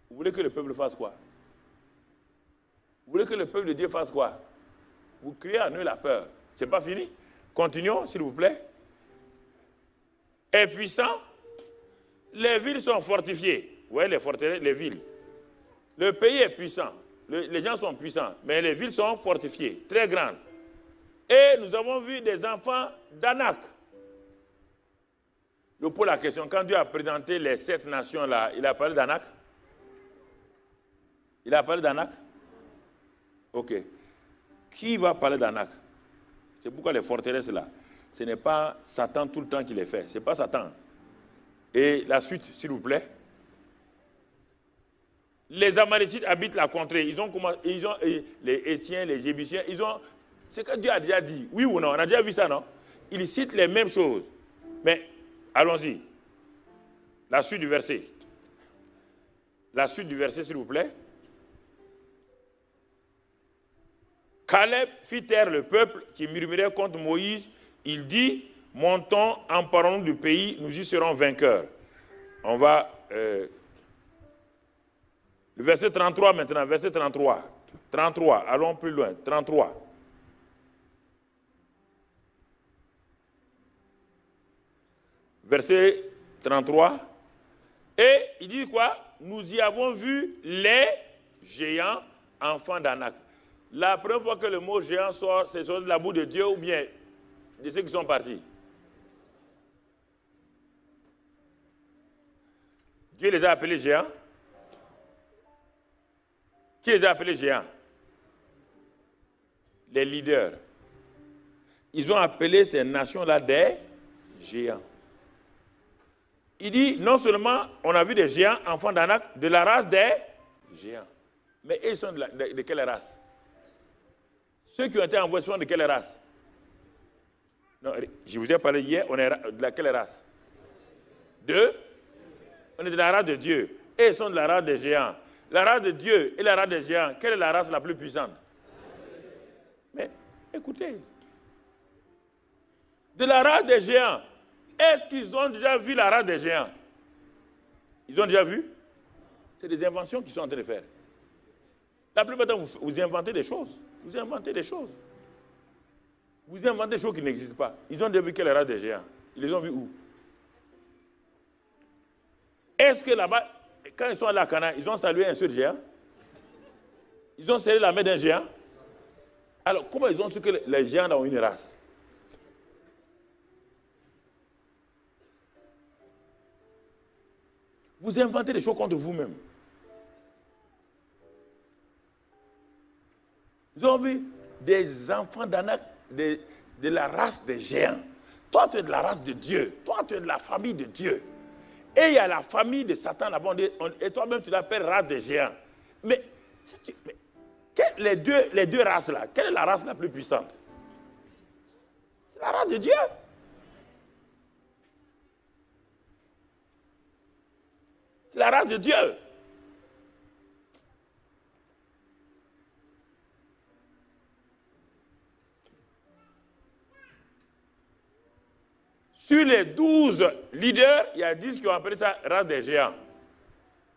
vous voulez que le peuple fasse quoi? Vous voulez que le peuple de Dieu fasse quoi? Vous criez en eux la peur. Ce n'est pas fini? Continuons, s'il vous plaît. Est puissant, les villes sont fortifiées. Vous voyez les forteresses, les villes. Le pays est puissant. Les gens sont puissants, mais les villes sont fortifiées, très grandes. Et nous avons vu des enfants d'Anak. Je pose la question, quand Dieu a présenté les 7 nations-là, il a parlé d'Anak? Il a parlé d'Anak? Ok. Qui va parler d'Anak? C'est pourquoi les forteresses là, ce n'est pas Satan tout le temps qui les fait. Ce n'est pas Satan. Et la suite, s'il vous plaît. Les Amalécites habitent la contrée. Ils ont les Étiens, les Jébusiens, c'est que Dieu a déjà dit. Oui ou non? On a déjà vu ça, non? Ils citent les mêmes choses. Mais, allons-y. La suite du verset. La suite du verset, s'il vous plaît. Caleb fit taire le peuple qui murmurait contre Moïse. Il dit, montons, emparons-nous du pays, nous y serons vainqueurs. On va... le Verset 33 maintenant, verset 33. 33, allons plus loin. 33. Verset 33. Et il dit quoi? Nous y avons vu les géants, enfants d'Anak. La première fois que le mot géant sort, c'est sur la bouche de Dieu ou bien de ceux qui sont partis? Dieu les a appelés géants. Qui les a appelés géants? Les leaders. Ils ont appelé ces nations-là des géants. Il dit, non seulement on a vu des géants, enfants d'Anak, de la race des géants. Mais ils sont de quelle race? Ceux qui ont été envoyés sont de quelle race? Non, je vous ai parlé hier, on est de quelle race? On est de la race de Dieu. Et ils sont de la race des géants. La race de Dieu et la race des géants, quelle est la race la plus puissante? Mais écoutez, de la race des géants, est-ce qu'ils ont déjà vu la race des géants? Ils ont déjà vu? C'est des inventions qu'ils sont en train de faire. La plupart du temps, vous inventez des choses. Vous inventez des choses. Vous inventez des choses qui n'existent pas. Ils ont déjà vu quelle race des géants? Ils les ont vus où? Est-ce que là-bas, quand ils sont allés à Canaan, ils ont salué un seul géant? Ils ont serré la main d'un géant? Alors, comment ils ont su que les géants ont une race? Vous inventez des choses contre vous-même. Vous avez vu des enfants d'Anak de la race des géants. Toi, tu es de la race de Dieu. Toi, tu es de la famille de Dieu. Et il y a la famille de Satan là-bas. Et toi-même, tu l'appelles race des géants. Mais, les deux races-là, quelle est la race la plus puissante? C'est la race de Dieu. La race de Dieu. Sur les 12 leaders, il y a 10 qui ont appelé ça race des géants.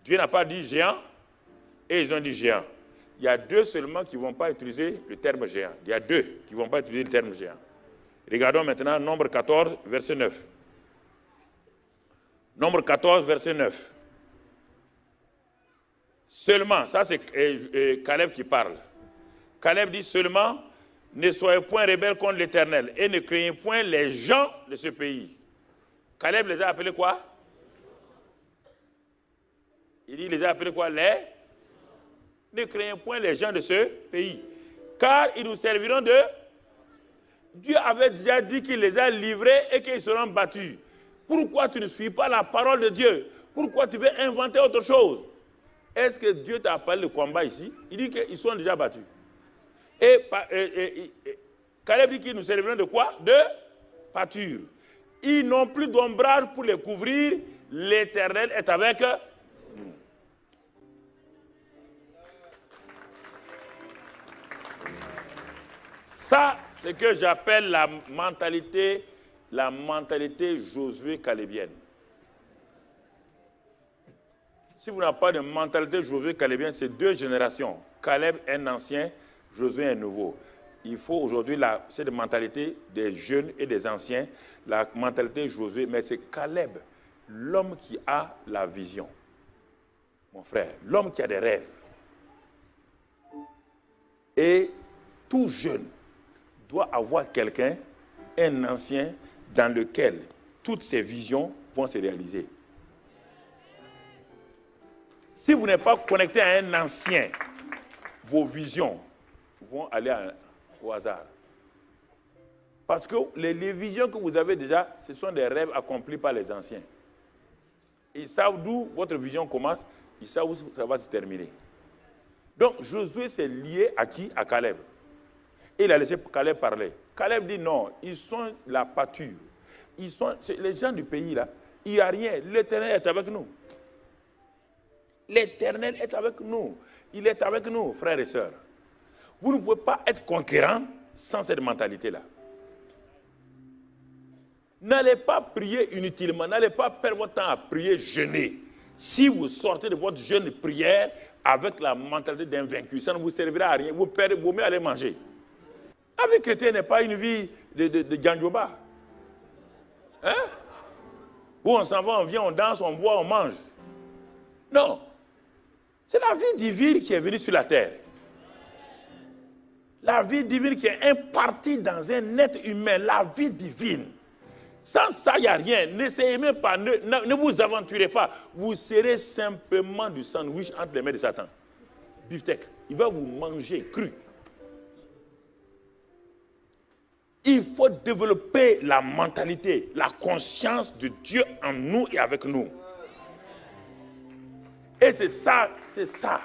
Dieu n'a pas dit géant et ils ont dit géant. Il y a 2 seulement qui ne vont pas utiliser le terme géant. Il y a 2 qui ne vont pas utiliser le terme géant. Regardons maintenant Nombre 14, verset 9. Nombre 14, verset 9. Seulement, ça c'est Caleb qui parle. Caleb dit seulement, ne soyez point rebelles contre l'Éternel et ne craignez point les gens de ce pays. Caleb les a appelés quoi? Il dit, les a appelés quoi? Ne craignez point les gens de ce pays. Car ils nous serviront de... Dieu avait déjà dit qu'il les a livrés et qu'ils seront battus. Pourquoi tu ne suis pas la parole de Dieu? Pourquoi tu veux inventer autre chose? Est-ce que Dieu t'a parlé de combat ici? Il dit qu'ils sont déjà battus. Et Caleb dit qu'ils nous serviront de quoi? De pâture. Ils n'ont plus d'ombrage pour les couvrir. L'Éternel est avec nous. Ça, c'est ce que j'appelle la mentalité Josué calébienne. Si vous n'avez pas de mentalité Josué calébienne, c'est 2 générations. Caleb est un ancien, Josué est un nouveau. Il faut aujourd'hui cette mentalité des jeunes et des anciens, la mentalité Josué, mais c'est Caleb, l'homme qui a la vision. Mon frère, l'homme qui a des rêves. Et tout jeune doit avoir quelqu'un, un ancien, dans lequel toutes ses visions vont se réaliser. Si vous n'êtes pas connecté à un ancien, vos visions vont aller au hasard. Parce que les visions que vous avez déjà, ce sont des rêves accomplis par les anciens. Ils savent d'où votre vision commence, ils savent où ça va se terminer. Donc Josué s'est lié à qui? À Caleb. Et il a laissé Caleb parler. Caleb dit non, ils sont la pâture. Les gens du pays là, il n'y a rien. L'Éternel est avec nous. L'Éternel est avec nous. Il est avec nous, frères et sœurs. Vous ne pouvez pas être conquérant sans cette mentalité-là. N'allez pas prier inutilement. N'allez pas perdre votre temps à prier, jeûner. Si vous sortez de votre jeûne de prière avec la mentalité d'un vaincu, ça ne vous servira à rien. Vous perdez, vous mieux aller manger. La vie chrétienne n'est pas une vie de Djanjoba. Hein? Où on s'en va, on vient, on danse, on boit, on mange. Non. C'est la vie divine qui est venue sur la terre. La vie divine qui est impartie dans un être humain, la vie divine. Sans ça, il n'y a rien. N'essayez même pas, ne vous aventurez pas. Vous serez simplement du sandwich entre les mains de Satan. Beefsteak. Il va vous manger cru. Il faut développer la mentalité, la conscience de Dieu en nous et avec nous. Et c'est ça, c'est ça.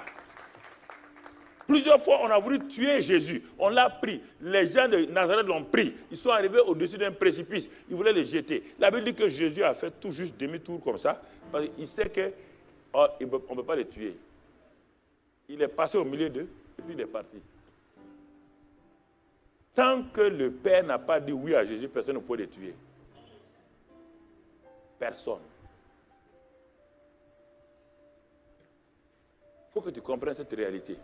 Plusieurs fois, on a voulu tuer Jésus. On l'a pris. Les gens de Nazareth l'ont pris. Ils sont arrivés au-dessus d'un précipice. Ils voulaient le jeter. La Bible dit que Jésus a fait tout juste demi-tour comme ça. Parce qu'il sait qu'on ne peut pas le tuer. Il est passé au milieu d'eux et puis il est parti. Tant que le Père n'a pas dit oui à Jésus, personne ne peut le tuer. Personne. Il faut que tu comprennes cette réalité.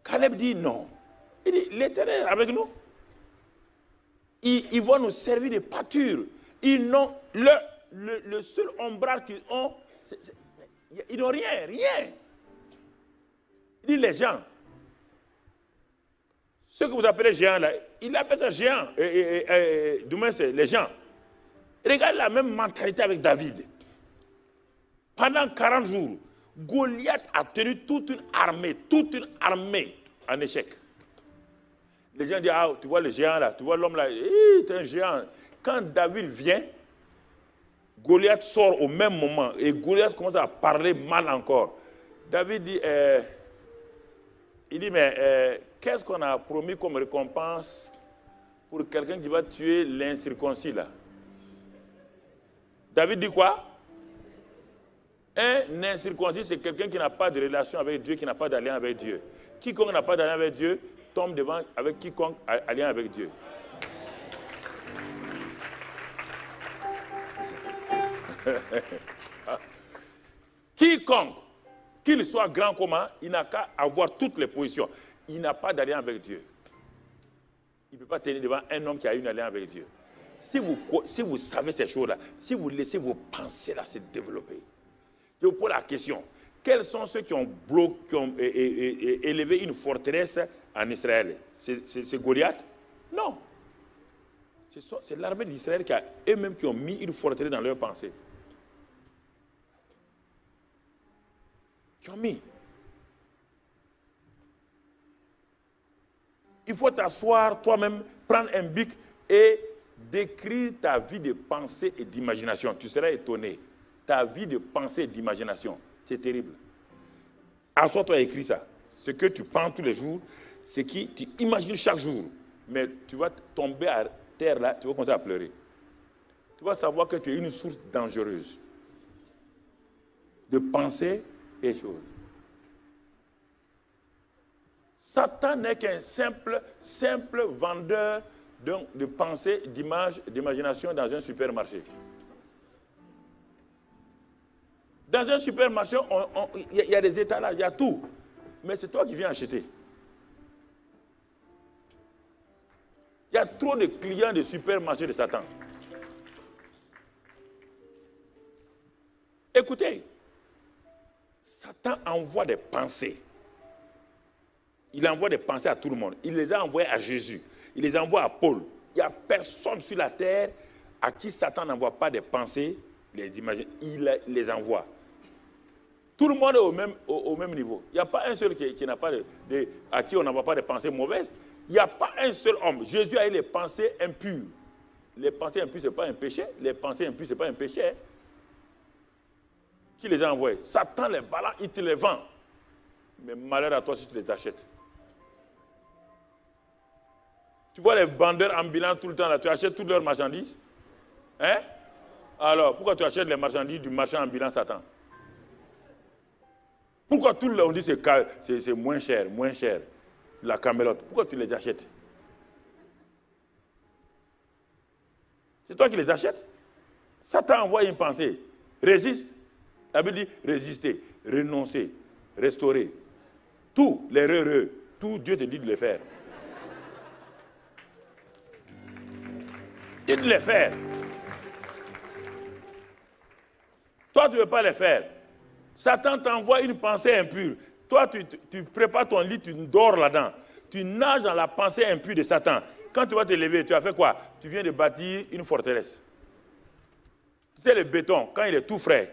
Caleb dit non. Il dit, l'Éternel est avec nous. Ils vont nous servir de pâture. Ils n'ont le seul ombrage qu'ils ont, ils n'ont rien, rien. Il dit les gens. Ce que vous appelez géant là, il appelle ça géant. Du moins, c'est les gens. Regardez la même mentalité avec David. Pendant 40 jours, Goliath a tenu toute une armée en échec. Les gens disent, ah, tu vois le géant là, tu vois l'homme là, c'est un géant. Quand David vient, Goliath sort au même moment et Goliath commence à parler mal encore. David dit, mais qu'est-ce qu'on a promis comme récompense pour quelqu'un qui va tuer l'incirconcis là? David dit quoi? Un incirconcis, c'est quelqu'un qui n'a pas de relation avec Dieu, qui n'a pas d'alliance avec Dieu. Quiconque n'a pas d'alliance avec Dieu tombe devant avec quiconque a alliance avec Dieu. Quiconque, qu'il soit grand comment, il n'a qu'à avoir toutes les positions. Il n'a pas d'alliance avec Dieu. Il ne peut pas tenir devant un homme qui a une alliance avec Dieu. Si vous savez ces choses-là, si vous laissez vos pensées là se développer, je vous pose la question, quels sont ceux qui ont élevé une forteresse en Israël? C'est Goliath? Non. C'est l'armée d'Israël qui a eux-mêmes qui ont mis une forteresse dans leurs pensées. Qui ont mis. Il faut t'asseoir toi-même, prendre un bic et décrire ta vie de pensée et d'imagination. Tu seras étonné. Ta vie de pensée et d'imagination, c'est terrible. Assois-toi et écris ça. Ce que tu penses tous les jours, ce que tu imagines chaque jour. Mais tu vas tomber à terre là, tu vas commencer à pleurer. Tu vas savoir que tu es une source dangereuse de pensée et choses. Satan n'est qu'un simple vendeur de pensée, d'image, d'imagination dans un supermarché. Dans un supermarché, il y a des étalages, il y a tout. Mais c'est toi qui viens acheter. Il y a trop de clients de supermarché de Satan. Écoutez, Satan envoie des pensées. Il envoie des pensées à tout le monde. Il les a envoyées à Jésus. Il les envoie à Paul. Il n'y a personne sur la terre à qui Satan n'envoie pas des pensées, il les envoie. Tout le monde est au même niveau. Il n'y a pas un seul qui n'a pas à qui on n'envoie pas des pensées mauvaises. Il n'y a pas un seul homme. Jésus a eu les pensées impures. Les pensées impures, ce n'est pas un péché. Les pensées impures, ce n'est pas un péché. Qui les a envoyées? Satan les balance, il te les vend. Mais malheur à toi si tu les achètes. Tu vois les vendeurs ambulants tout le temps là, tu achètes toutes leurs marchandises? Hein? Alors, pourquoi tu achètes les marchandises du marchand ambulant Satan? Pourquoi tout le monde dit que c'est moins cher, la camelote? Pourquoi tu les achètes? C'est toi qui les achètes? Satan envoie une pensée. Résiste. La Bible dit résister, renoncer, restaurer. Tout, les heureux, tout Dieu te dit de le faire. Il dit de le faire. Toi, tu ne veux pas le faire. Satan t'envoie une pensée impure. Toi, tu prépares ton lit, tu dors là-dedans. Tu nages dans la pensée impure de Satan. Quand tu vas te lever, tu as fait quoi? Tu viens de bâtir une forteresse. Tu sais, le béton, quand il est tout frais,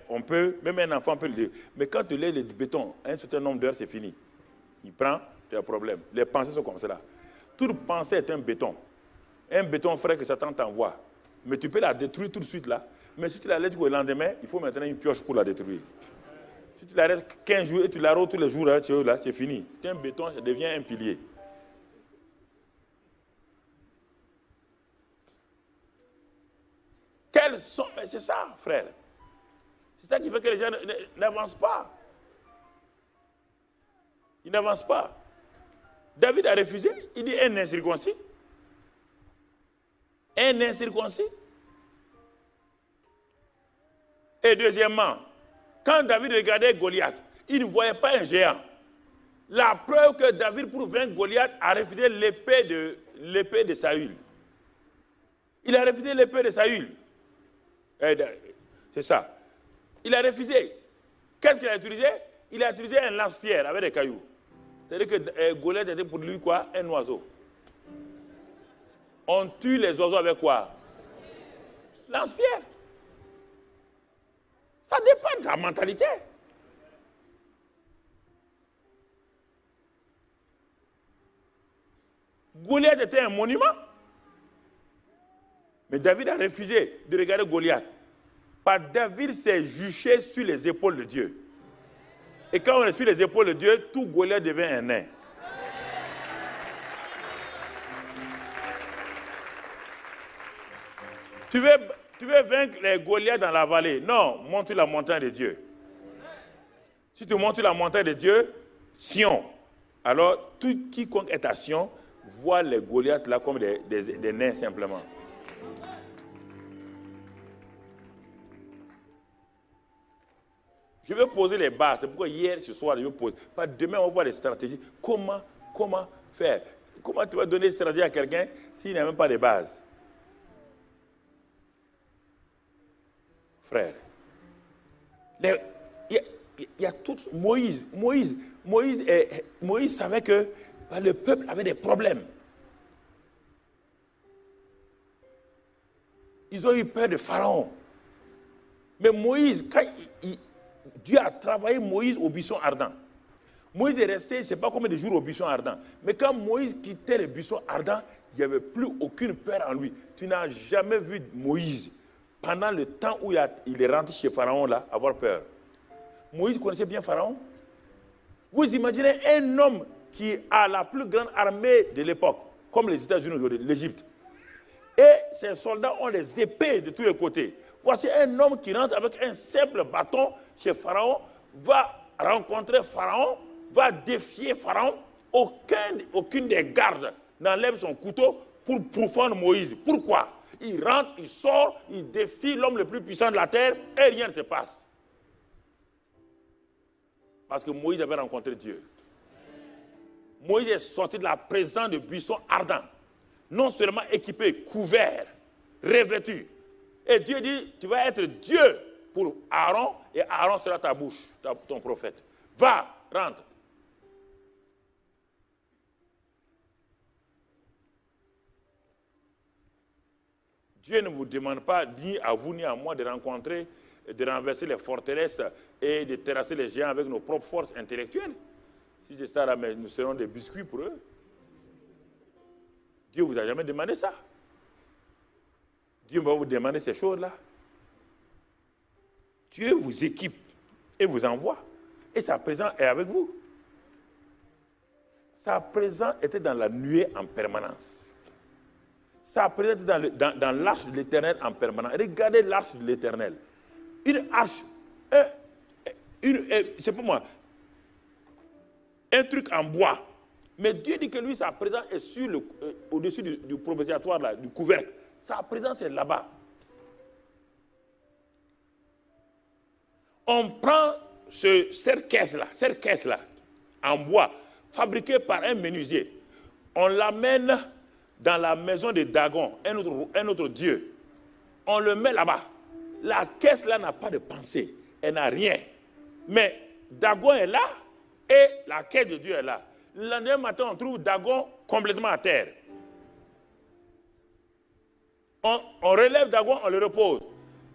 on peut, même un enfant peut le dire. Mais quand tu lèves le béton, un certain nombre d'heures, c'est fini. Il prend, tu as un problème. Les pensées sont comme cela. Toute pensée est un béton frais que Satan t'envoie. Mais tu peux la détruire tout de suite là. Mais si tu la laisses au lendemain, il faut maintenant une pioche pour la détruire. Si tu l'arrêtes 15 jours et tu l'arroses tous les jours, là, c'est fini. C'est un béton, ça devient un pilier. C'est ça, frère. C'est ça qui fait que les gens n'avancent pas. Ils n'avancent pas. David a refusé, il dit un incirconcis. Un incirconcis. Et deuxièmement, quand David regardait Goliath, il ne voyait pas un géant. La preuve que David, pour vaincre Goliath, a refusé l'épée de Saül. Il a refusé l'épée de Saül. C'est ça. Il a refusé. Qu'est-ce qu'il a utilisé? Il a utilisé un lance-pierre avec des cailloux. C'est-à-dire que Goliath était pour lui quoi? Un oiseau. On tue les oiseaux avec quoi? Lance-pierre. Ça dépend de ta mentalité. Goliath était un monument. Mais David a refusé de regarder Goliath. Parce que David s'est juché sur les épaules de Dieu. Et quand on est sur les épaules de Dieu, tout Goliath devient un nain. Tu veux vaincre les Goliaths dans la vallée? Non, monte sur la montagne de Dieu. Si tu montes sur la montagne de Dieu, Sion. Alors, quiconque est à Sion voit les Goliaths là comme des nains simplement. Je vais poser les bases. C'est pourquoi hier, ce soir, je vais poser. Demain, on va voir les stratégies. Comment faire? Comment tu vas donner une stratégie à quelqu'un s'il n'a même pas de bases? Frère, il y a tout. Moïse savait que le peuple avait des problèmes. Ils ont eu peur de Pharaon. Mais Moïse, quand Dieu a travaillé Moïse au buisson ardent. Moïse est resté, je ne sais pas combien de jours au buisson ardent. Mais quand Moïse quittait le buisson ardent, il n'y avait plus aucune peur en lui. Tu n'as jamais vu Moïse, pendant le temps où il est rentré chez Pharaon, là, avoir peur. Moïse connaissait bien Pharaon. Vous imaginez un homme qui a la plus grande armée de l'époque, comme les États-Unis aujourd'hui, l'Égypte. Et ses soldats ont des épées de tous les côtés. Voici un homme qui rentre avec un simple bâton chez Pharaon, va rencontrer Pharaon, va défier Pharaon. Aucune des gardes n'enlève son couteau pour profondre Moïse. Pourquoi? Il rentre, il sort, il défie l'homme le plus puissant de la terre et rien ne se passe. Parce que Moïse avait rencontré Dieu. Moïse est sorti de la présence de buisson ardent. Non seulement équipé, couvert, revêtu. Et Dieu dit, tu vas être Dieu pour Aaron, et Aaron sera ta bouche, ton prophète. Va, rentre. Dieu ne vous demande pas, ni à vous ni à moi, de rencontrer, de renverser les forteresses et de terrasser les géants avec nos propres forces intellectuelles. Si c'est ça, là, mais nous serons des biscuits pour eux. Dieu ne vous a jamais demandé ça. Dieu va vous demander ces choses-là. Dieu vous équipe et vous envoie. Et sa présence est avec vous. Sa présence était dans la nuée en permanence. Sa présence était dans l'arche de l'Éternel en permanence. Regardez l'arche de l'Éternel. Une arche, c'est pas moi, un truc en bois. Mais Dieu dit que lui, sa présence est au-dessus du propitiatoire, là, du couvercle. Sa présence est là-bas. On prend cette caisse-là, en bois, fabriquée par un menuisier. On l'amène dans la maison de Dagon, un autre dieu. On le met là-bas. La caisse-là n'a pas de pensée. Elle n'a rien. Mais Dagon est là et la caisse de Dieu est là. Le lendemain matin, on trouve Dagon complètement à terre. On relève Dagon, on le repose.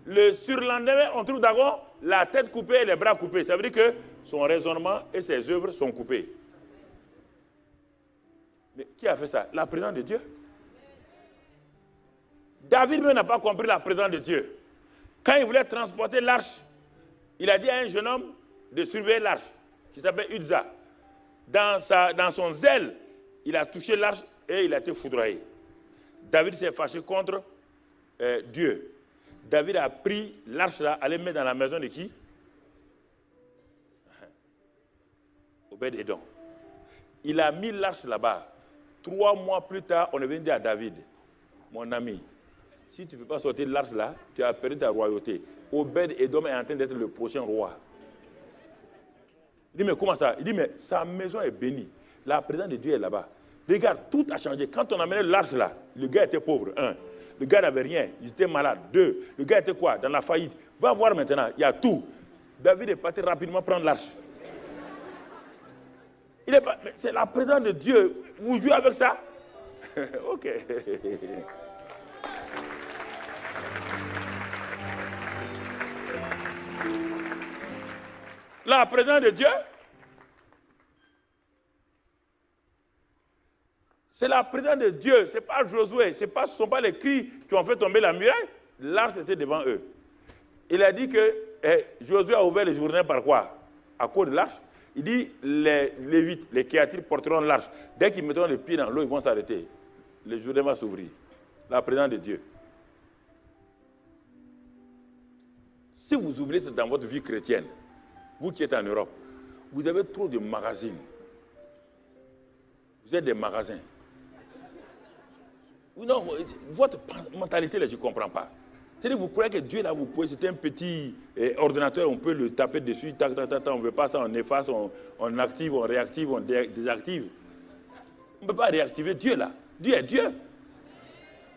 Le surlendemain, on trouve Dagon, la tête coupée et les bras coupés. Ça veut dire que son raisonnement et ses œuvres sont coupées. Mais qui a fait ça? La présence de Dieu. David même n'a pas compris la présence de Dieu. Quand il voulait transporter l'arche, il a dit à un jeune homme de surveiller l'arche, qui s'appelle Uza. Dans son zèle, il a touché l'arche et il a été foudroyé. David s'est fâché contre Dieu. David a pris l'arche là, allait mettre dans la maison de qui? Obed-Edom. Il a mis l'arche là-bas. 3 mois plus tard, on est venu dire à David, mon ami, si tu ne veux pas sortir l'arche là, tu as perdu ta royauté. Obed-Edom est en train d'être le prochain roi. Il dit, mais comment ça? Il dit, mais sa maison est bénie. La présence de Dieu est là-bas. Regarde, tout a changé. Quand on a amené l'arche là, le gars était pauvre, 1. Le gars n'avait rien, il était malade, 2. Le gars était quoi? Dans la faillite. Va voir maintenant, il y a tout. David est parti rapidement prendre l'arche. C'est la présence de Dieu. Vous jouez avec ça? Ok. La présence de Dieu, c'est la présence de Dieu. Ce n'est pas Josué, ce ne sont pas les cris qui ont fait tomber la muraille. L'arche était devant eux. Il a dit que Josué a ouvert les journées par quoi? À cause de l'arche. Il dit, les Lévites, les Kéatites porteront l'arche. Dès qu'ils mettront les pieds dans l'eau, ils vont s'arrêter. Les journées vont s'ouvrir. La présence de Dieu. Si vous oubliez ça dans votre vie chrétienne, vous qui êtes en Europe, vous avez trop de magazines. Vous êtes des magasins. Non, votre mentalité, là, je ne comprends pas. C'est-à-dire que vous croyez que Dieu, là, vous pouvez, c'est un petit ordinateur, on peut le taper dessus, tac, tac, tac, on ne veut pas ça, on efface, on active, on réactive, on désactive. On ne peut pas réactiver Dieu, là. Dieu est Dieu.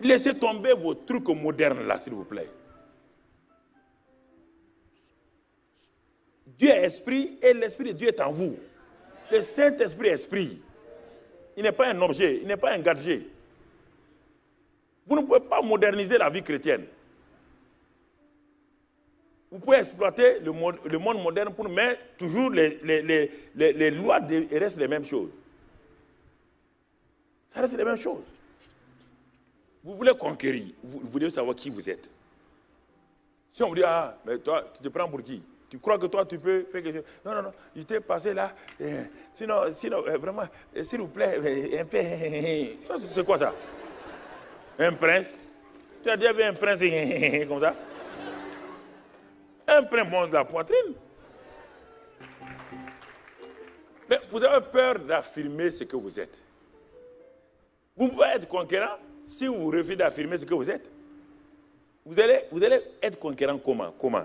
Laissez tomber vos trucs modernes, là, s'il vous plaît. Dieu est esprit et l'esprit de Dieu est en vous. Le Saint-Esprit est esprit. Il n'est pas un objet, il n'est pas un gadget. Vous ne pouvez pas moderniser la vie chrétienne. Vous pouvez exploiter le monde moderne pour mettre toujours les lois restent les mêmes choses. Ça reste les mêmes choses. Vous voulez conquérir, vous voulez savoir qui vous êtes. Si on vous dit, ah, mais toi, tu te prends pour qui? Tu crois que toi, tu peux faire quelque chose? Non, non, non, je t'ai passé là. Sinon, vraiment, s'il vous plaît, un peu. C'est quoi ça? Un prince? Tu as déjà vu un prince comme ça? Un prince monte la poitrine. Mais vous avez peur d'affirmer ce que vous êtes. Vous pouvez être conquérant si vous refusez d'affirmer ce que vous êtes. Vous allez être conquérant comment? Comment?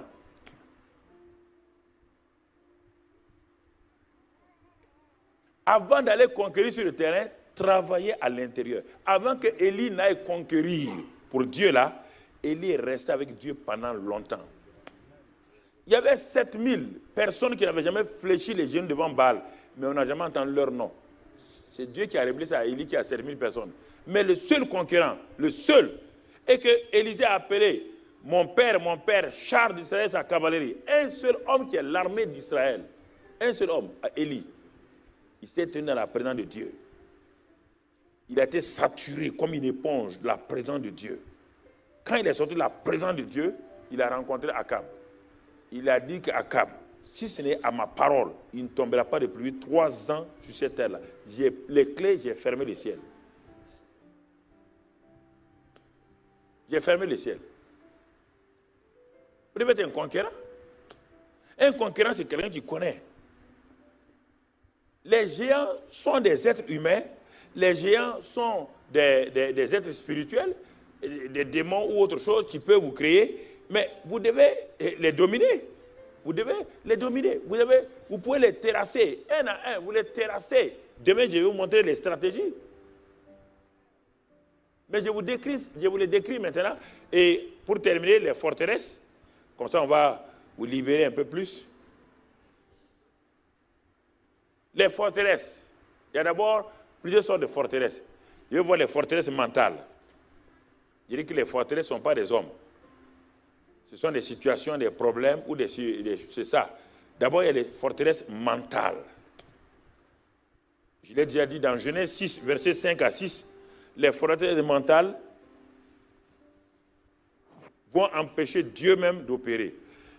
Avant d'aller conquérir sur le terrain, travaillez à l'intérieur. Avant que Élie n'aille conquérir pour Dieu là, Élie est resté avec Dieu pendant longtemps. Il y avait 7000 personnes qui n'avaient jamais fléchi les genoux devant Baal, mais on n'a jamais entendu leur nom. C'est Dieu qui a révélé ça à Élie qui a 7000 personnes. Mais le seul conquérant, le seul, est que Élisée a appelé mon père, char d'Israël, sa cavalerie. Un seul homme qui est l'armée d'Israël. Un seul homme, Élie. Il s'est tenu dans la présence de Dieu. Il a été saturé comme une éponge de la présence de Dieu. Quand il est sorti de la présence de Dieu, il a rencontré Akab. Il a dit qu'Akab, si ce n'est à ma parole, il ne tombera pas de pluie 3 ans sur cette terre-là. J'ai les clés, j'ai fermé le ciel. J'ai fermé le ciel. Vous devez être un conquérant. Un conquérant, c'est quelqu'un qui connaît. Les géants sont des êtres humains, les géants sont des êtres spirituels, des démons ou autre chose qui peuvent vous créer, mais vous devez les dominer. Vous devez les dominer. Vous pouvez les terrasser, un à un, vous les terrassez. Demain, je vais vous montrer les stratégies. Mais je vous les décris maintenant. Et pour terminer, les forteresses, comme ça on va vous libérer un peu plus. Les forteresses, il y a d'abord plusieurs sortes de forteresses. Je vais voir les forteresses mentales. Je dis que les forteresses ne sont pas des hommes. Ce sont des situations, des problèmes, ou c'est ça. D'abord, il y a les forteresses mentales. Je l'ai déjà dit dans Genèse 6, versets 5 à 6. Les forteresses mentales vont empêcher Dieu même d'opérer.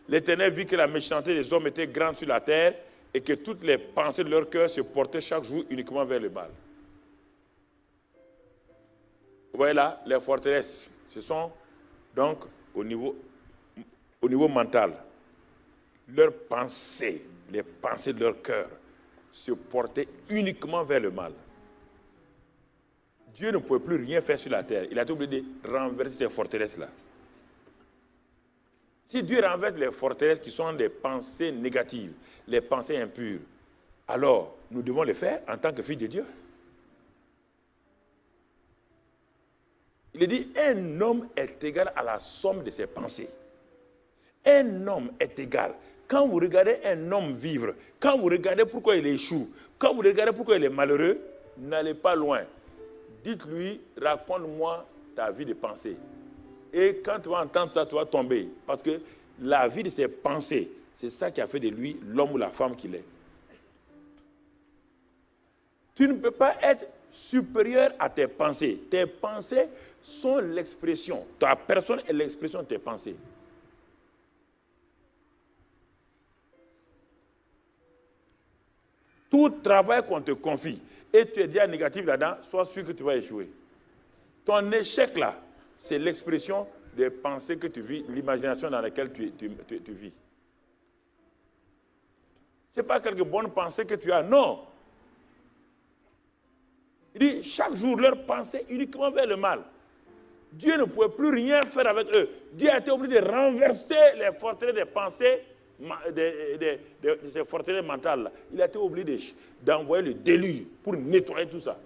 L'Éternel vit que la méchanceté des hommes était grande sur la terre et que toutes les pensées de leur cœur se portaient chaque jour uniquement vers le mal. Vous voyez là, les forteresses, ce sont donc au niveau mental. Leurs pensées, les pensées de leur cœur, se portaient uniquement vers le mal. Dieu ne pouvait plus rien faire sur la terre. Il a été obligé de renverser ces forteresses-là. Si Dieu renverse les forteresses qui sont des pensées négatives, les pensées impures, alors nous devons le faire en tant que fils de Dieu. Il est dit, un homme est égal à la somme de ses pensées. Un homme est égal. Quand vous regardez un homme vivre, quand vous regardez pourquoi il échoue, quand vous regardez pourquoi il est malheureux, n'allez pas loin. Dites-lui, raconte-moi ta vie de pensée. Et quand tu vas entendre ça, tu vas tomber. Parce que la vie de ses pensées, c'est ça qui a fait de lui l'homme ou la femme qu'il est. Tu ne peux pas être supérieur à tes pensées. Tes pensées sont l'expression. Ta personne est l'expression de tes pensées. Tout travail qu'on te confie, et tu es déjà négatif là-dedans, sois sûr que tu vas échouer. Ton échec là, c'est l'expression des pensées que tu vis, l'imagination dans laquelle tu vis. Ce n'est pas quelques bonnes pensées que tu as, non. Il dit, chaque jour, leurs pensées uniquement vers le mal. Dieu ne pouvait plus rien faire avec eux. Dieu a été obligé de renverser les forteresses des pensées, de ces forteresses mentales-là. Il a été obligé d'envoyer le déluge pour nettoyer tout ça.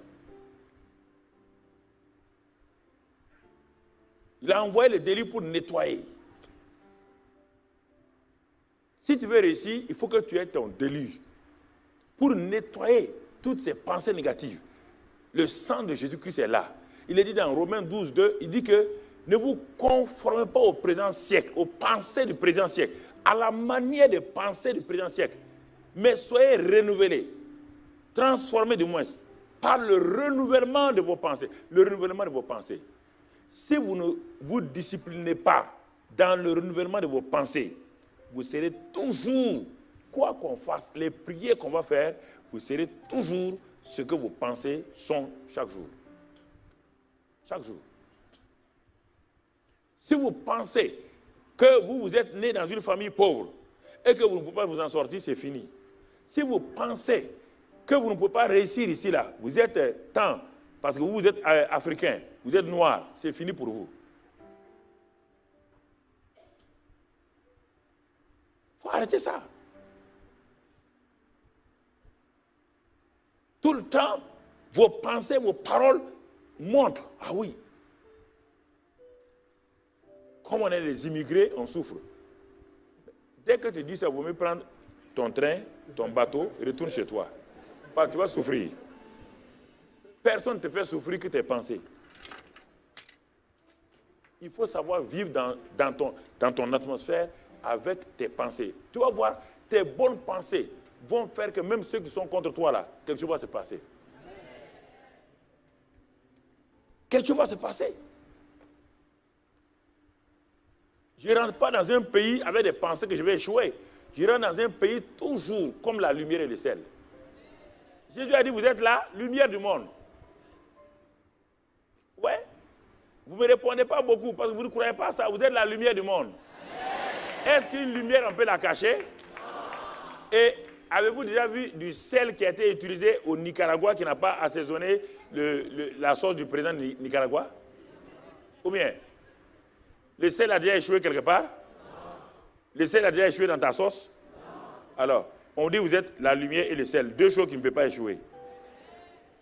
Il a envoyé le déluge pour nettoyer. Si tu veux réussir, il faut que tu aies ton déluge pour nettoyer toutes ces pensées négatives. Le sang de Jésus-Christ est là. Il est dit dans Romains 12, 2, il dit que ne vous conformez pas au présent siècle, aux pensées du présent siècle, à la manière de penser du présent siècle, mais soyez renouvelés, transformés du moins, par le renouvellement de vos pensées. Le renouvellement de vos pensées. Si vous ne vous disciplinez pas dans le renouvellement de vos pensées, vous serez toujours, quoi qu'on fasse, les prières qu'on va faire, vous serez toujours ce que vos pensées sont chaque jour. Chaque jour. Si vous pensez que vous êtes né dans une famille pauvre et que vous ne pouvez pas vous en sortir, c'est fini. Si vous pensez que vous ne pouvez pas réussir ici, là, vous êtes tant, parce que vous êtes africain, vous êtes noir, c'est fini pour vous. Il faut arrêter ça. Tout le temps, vos pensées, vos paroles montrent, ah oui, comme on est les immigrés, on souffre. Dès que tu dis ça, il vaut mieux prendre ton train, ton bateau, et retourne chez toi. Parce que tu vas souffrir. Personne ne te fait souffrir que tes pensées. Il faut savoir vivre dans ton atmosphère avec tes pensées. Tu vas voir, tes bonnes pensées vont faire que même ceux qui sont contre toi, là, quelque chose va se passer. Quelque chose va se passer. Je ne rentre pas dans un pays avec des pensées que je vais échouer. Je rentre dans un pays toujours comme la lumière et le sel. Jésus a dit, vous êtes la lumière du monde. Ouais. Vous ne me répondez pas beaucoup parce que vous ne croyez pas ça. Vous êtes la lumière du monde. Est-ce qu'une lumière, on peut la cacher? Et avez-vous déjà vu du sel qui a été utilisé au Nicaragua qui n'a pas assaisonné la sauce du président du Nicaragua? Ou bien, le sel a déjà échoué quelque part? Le sel a déjà échoué dans ta sauce? Alors, on dit que vous êtes la lumière et le sel. Deux choses qui ne peuvent pas échouer.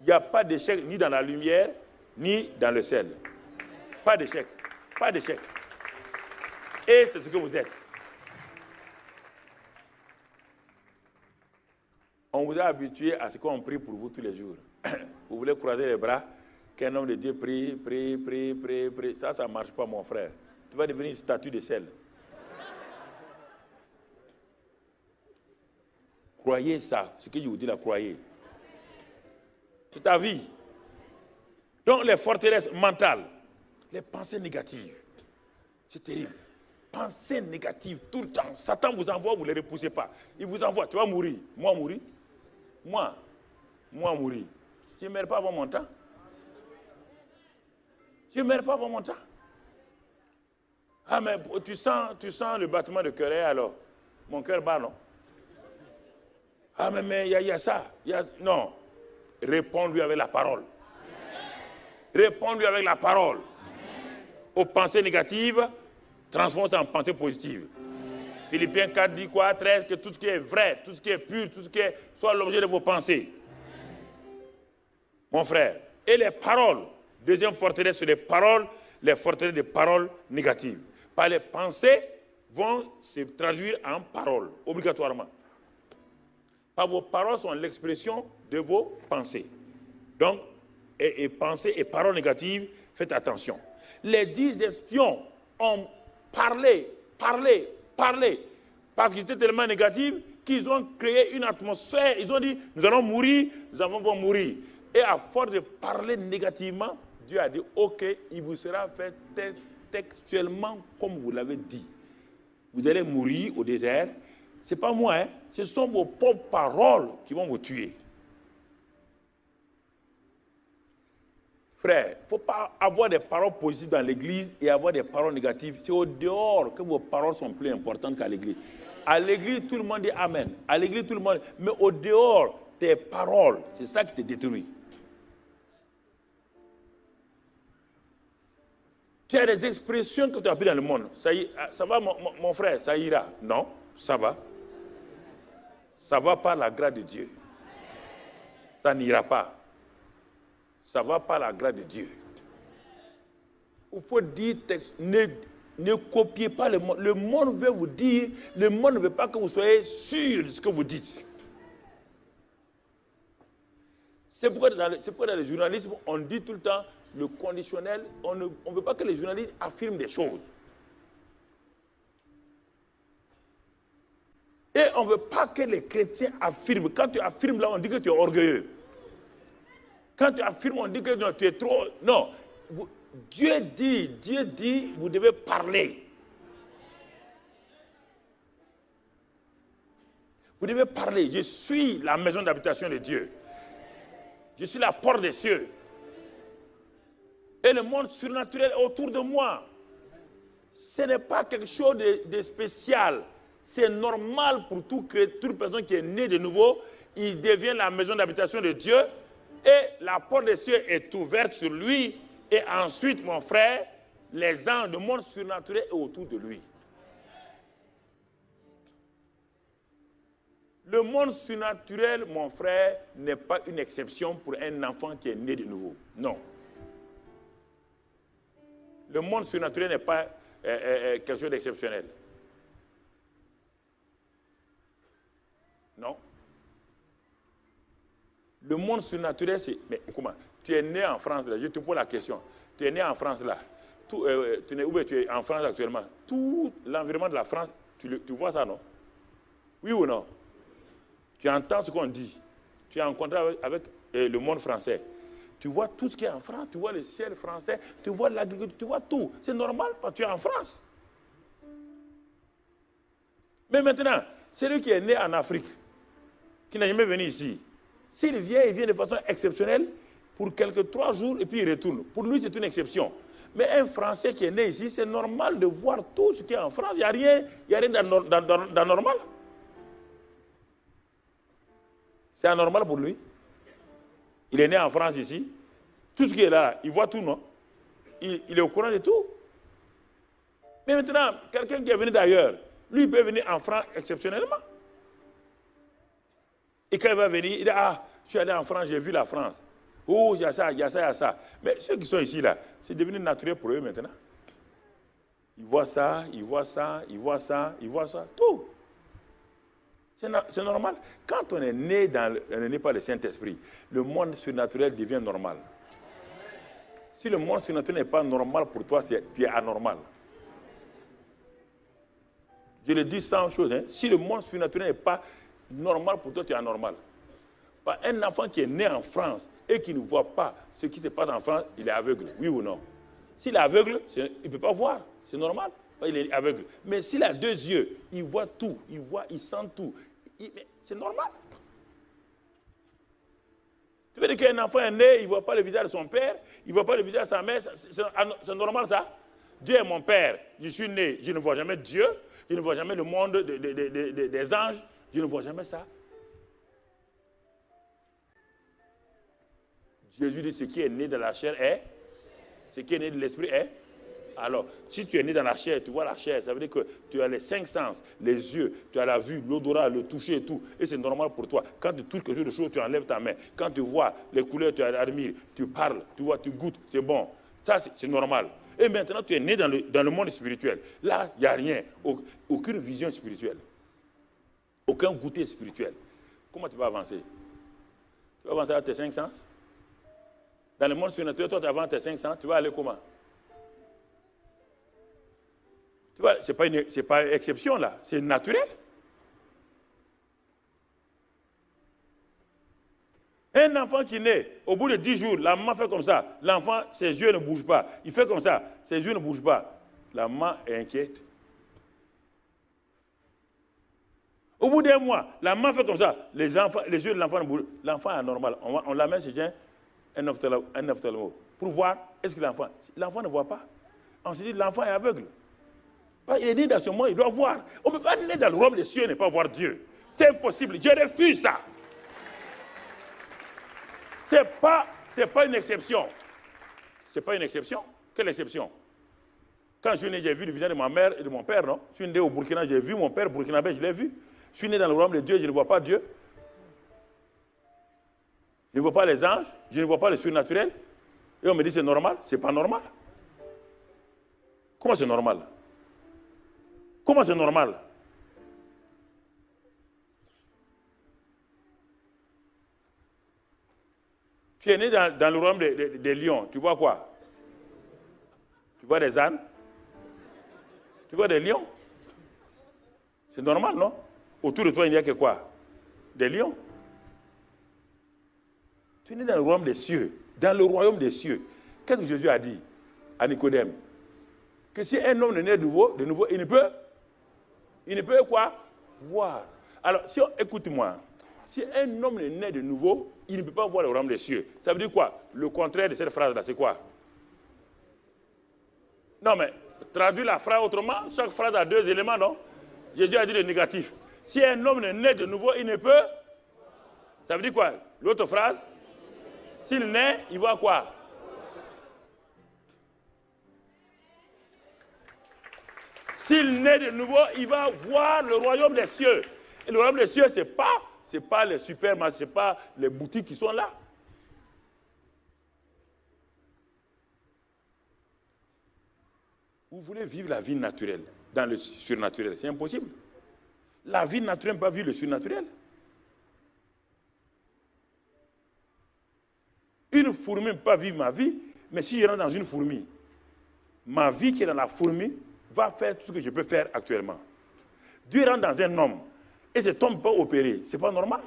Il n'y a pas d'échec ni dans la lumière, ni dans le sel. Pas d'échec. Pas d'échec. Et c'est ce que vous êtes. On vous a habitué à ce qu'on prie pour vous tous les jours. Vous voulez croiser les bras, qu'un homme de Dieu prie. Ça ne marche pas, mon frère. Tu vas devenir une statue de sel. Croyez ça, ce que je vous dis là, croyez. C'est ta vie. Donc les forteresses mentales, les pensées négatives, c'est terrible. Pensées négatives tout le temps. Satan vous envoie, vous ne les repoussez pas. Il vous envoie, tu vas mourir. Moi mourir. Moi mourir. Je ne meurs pas avant mon temps. Je ne meurs pas avant mon temps. Ah mais tu sens le battement de cœur alors. Mon cœur bat, non? Ah mais il y a ça. Non. Réponds-lui avec la parole. Réponds-lui avec la parole. Aux pensées négatives, transforme-les en pensées positives. Philippiens 4 dit quoi? 13, que tout ce qui est vrai, tout ce qui est pur, tout ce qui est, soit l'objet de vos pensées. Mon frère. Et les paroles. Deuxième forteresse, c'est les paroles, les forteresses de paroles négatives. Par les pensées vont se traduire en paroles, obligatoirement. Par vos paroles sont l'expression de vos pensées. Donc, et pensées et paroles négatives, faites attention. Les 10 espions ont parlé, parce qu'ils étaient tellement négatifs qu'ils ont créé une atmosphère. Ils ont dit, nous allons mourir, nous allons mourir. Et à force de parler négativement, Dieu a dit, ok, il vous sera fait textuellement comme vous l'avez dit. Vous allez mourir au désert. Ce n'est pas moi, hein. Ce sont vos propres paroles qui vont vous tuer. Frère, il ne faut pas avoir des paroles positives dans l'église et avoir des paroles négatives. C'est au dehors que vos paroles sont plus importantes qu'à l'église. À l'église, tout le monde dit Amen. À l'église, tout le monde. Mais au dehors, tes paroles, c'est ça qui te détruit. Tu as des expressions que tu as vues dans le monde. Ça va, mon frère, ça ira. Non, ça va. Ça va par la grâce de Dieu. Ça n'ira pas. Ça va par la grâce de Dieu. Il faut dire, ne copiez pas le monde. Le monde veut vous dire, le monde ne veut pas que vous soyez sûr de ce que vous dites. C'est pourquoi dans le journalisme, on dit tout le temps le conditionnel. On ne veut pas que les journalistes affirment des choses. Et on ne veut pas que les chrétiens affirment. Quand tu affirmes là, on dit que tu es orgueilleux. Quand tu affirmes, on dit que non, tu es trop... Non. Dieu dit, vous devez parler. Vous devez parler. Je suis la maison d'habitation de Dieu. Je suis la porte des cieux. Et le monde surnaturel est autour de moi. Ce n'est pas quelque chose de spécial. C'est normal pour toute personne qui est née de nouveau. Il devient la maison d'habitation de Dieu. Et la porte des cieux est ouverte sur lui. Et ensuite, mon frère, les anges, le monde surnaturel est autour de lui. Le monde surnaturel, mon frère, n'est pas une exception pour un enfant qui est né de nouveau. Non. Le monde surnaturel n'est pas quelque chose d'exceptionnel. Non. Le monde surnaturel, c'est... Mais comment? Tu es né en France, là. Je te pose la question. Tu es né en France, là. Tu es en France actuellement. Tout l'environnement de la France, tu vois ça, non? Oui ou non? Tu entends ce qu'on dit. Tu es en contact avec le monde français. Tu vois tout ce qui est en France. Tu vois le ciel français. Tu vois l'agriculture. Tu vois tout. C'est normal parce que tu es en France. Mais maintenant, celui qui est né en Afrique, qui n'a jamais venu ici, s'il vient, il vient de façon exceptionnelle pour quelques 3 jours et puis il retourne. Pour lui, c'est une exception. Mais un Français qui est né ici, c'est normal de voir tout ce qui est en France. Il n'y a rien d'anormal. C'est anormal pour lui. Il est né en France ici. Tout ce qui est là, il voit tout, non? Il est au courant de tout. Mais maintenant, quelqu'un qui est venu d'ailleurs, Lui, il peut venir en France exceptionnellement. Et quand il va venir, il dit, ah, je suis allé en France, j'ai vu la France. Oh, il y a ça, il y a ça, il y a ça. Mais ceux qui sont ici, là, c'est devenu naturel pour eux maintenant. Ils voient ça, ils voient ça, ils voient ça, ils voient ça, tout. C'est normal. Quand on est né par le Saint-Esprit, le monde surnaturel devient normal. Si le monde surnaturel n'est pas normal pour toi, tu es anormal. Je le dis sans chose. Hein. Si le monde surnaturel n'est pas normal pour toi, tu es anormal. Un enfant qui est né en France et qui ne voit pas ce qui se passe en France, il est aveugle, oui ou non? S'il est aveugle, il ne peut pas voir, c'est normal, il est aveugle. Mais s'il a 2 yeux, il voit tout, il voit, il sent tout. C'est normal. Tu veux dire qu'un enfant est né, il ne voit pas le visage de son père, il ne voit pas le visage de sa mère, c'est normal ça? Dieu est mon père, je suis né, je ne vois jamais Dieu, je ne vois jamais le monde des anges, je ne vois jamais ça. Jésus dit, ce qui est né de la chair est, ce qui est né de l'esprit est. Alors, si tu es né dans la chair, tu vois la chair, ça veut dire que tu as les 5 sens, les yeux, tu as la vue, l'odorat, le toucher et tout. Et c'est normal pour toi. Quand tu touches quelque chose de chaud, tu enlèves ta main. Quand tu vois les couleurs, tu admires, tu parles, tu vois, tu goûtes, c'est bon. Ça, c'est normal. Et maintenant, tu es né dans le monde spirituel. Là, il n'y a rien, aucune vision spirituelle, aucun goûter spirituel. Comment tu vas avancer? Tu vas avancer à tes 5 sens? Dans le monde surnaturel, toi, tu avances tes 5 sens, tu vas aller comment? Tu vois, ce n'est pas une exception là, c'est naturel. Un enfant qui naît, au bout de 10 jours, la maman fait comme ça, l'enfant, ses yeux ne bougent pas. Il fait comme ça, ses yeux ne bougent pas. La maman est inquiète. Au bout d'1 mois, la maman fait comme ça, les yeux de l'enfant ne bougent pas. L'enfant est anormal. On l'amène chez un ophtalmo pour voir est-ce que l'enfant ne voit pas. On se dit l'enfant est aveugle. Il est né dans ce monde, il doit voir. On ne peut pas naître dans le royaume des cieux et ne pas voir Dieu. C'est impossible. Je refuse ça. Ce n'est pas une exception. Ce n'est pas une exception. Quelle exception? Quand je suis né, j'ai vu le visage de ma mère et de mon père, non? Je suis né au Burkina, j'ai vu mon père burkinabé, je l'ai vu. Je suis né dans le royaume de Dieu, je ne vois pas Dieu. Je ne vois pas les anges, je ne vois pas le surnaturel. Et on me dit c'est normal. Ce n'est pas normal. Comment c'est normal? Comment c'est normal? Tu es né dans le royaume des lions. Tu vois quoi? Tu vois des ânes? Tu vois des lions? C'est normal, non? Autour de toi, il n'y a que quoi? Des lions. Tu es né dans le royaume des cieux. Dans le royaume des cieux. Qu'est-ce que Jésus a dit à Nicodème? Que si un homme est né de nouveau, il ne peut quoi? Voir. Alors, écoute-moi. Si un homme est né de nouveau, il ne peut pas voir le royaume des cieux. Ça veut dire quoi? Le contraire de cette phrase-là, c'est quoi? Non, mais traduis la phrase autrement. Chaque phrase a 2 éléments, non? Jésus a dit le négatif. Si un homme est né de nouveau, il ne peut. Ça veut dire quoi? L'autre phrase? S'il naît, il voit quoi? S'il naît de nouveau, il va voir le royaume des cieux. Et le royaume des cieux, ce n'est pas les supermarchés, ce n'est pas les boutiques qui sont là. Vous voulez vivre la vie naturelle dans le surnaturel, c'est impossible. La vie naturelle ne peut pas vivre le surnaturel. Une fourmi ne peut pas vivre ma vie, mais si je rentre dans une fourmi, ma vie qui est dans la fourmi va faire tout ce que je peux faire actuellement. Dieu rentre dans un homme et cet homme peut opérer. Ce n'est pas normal.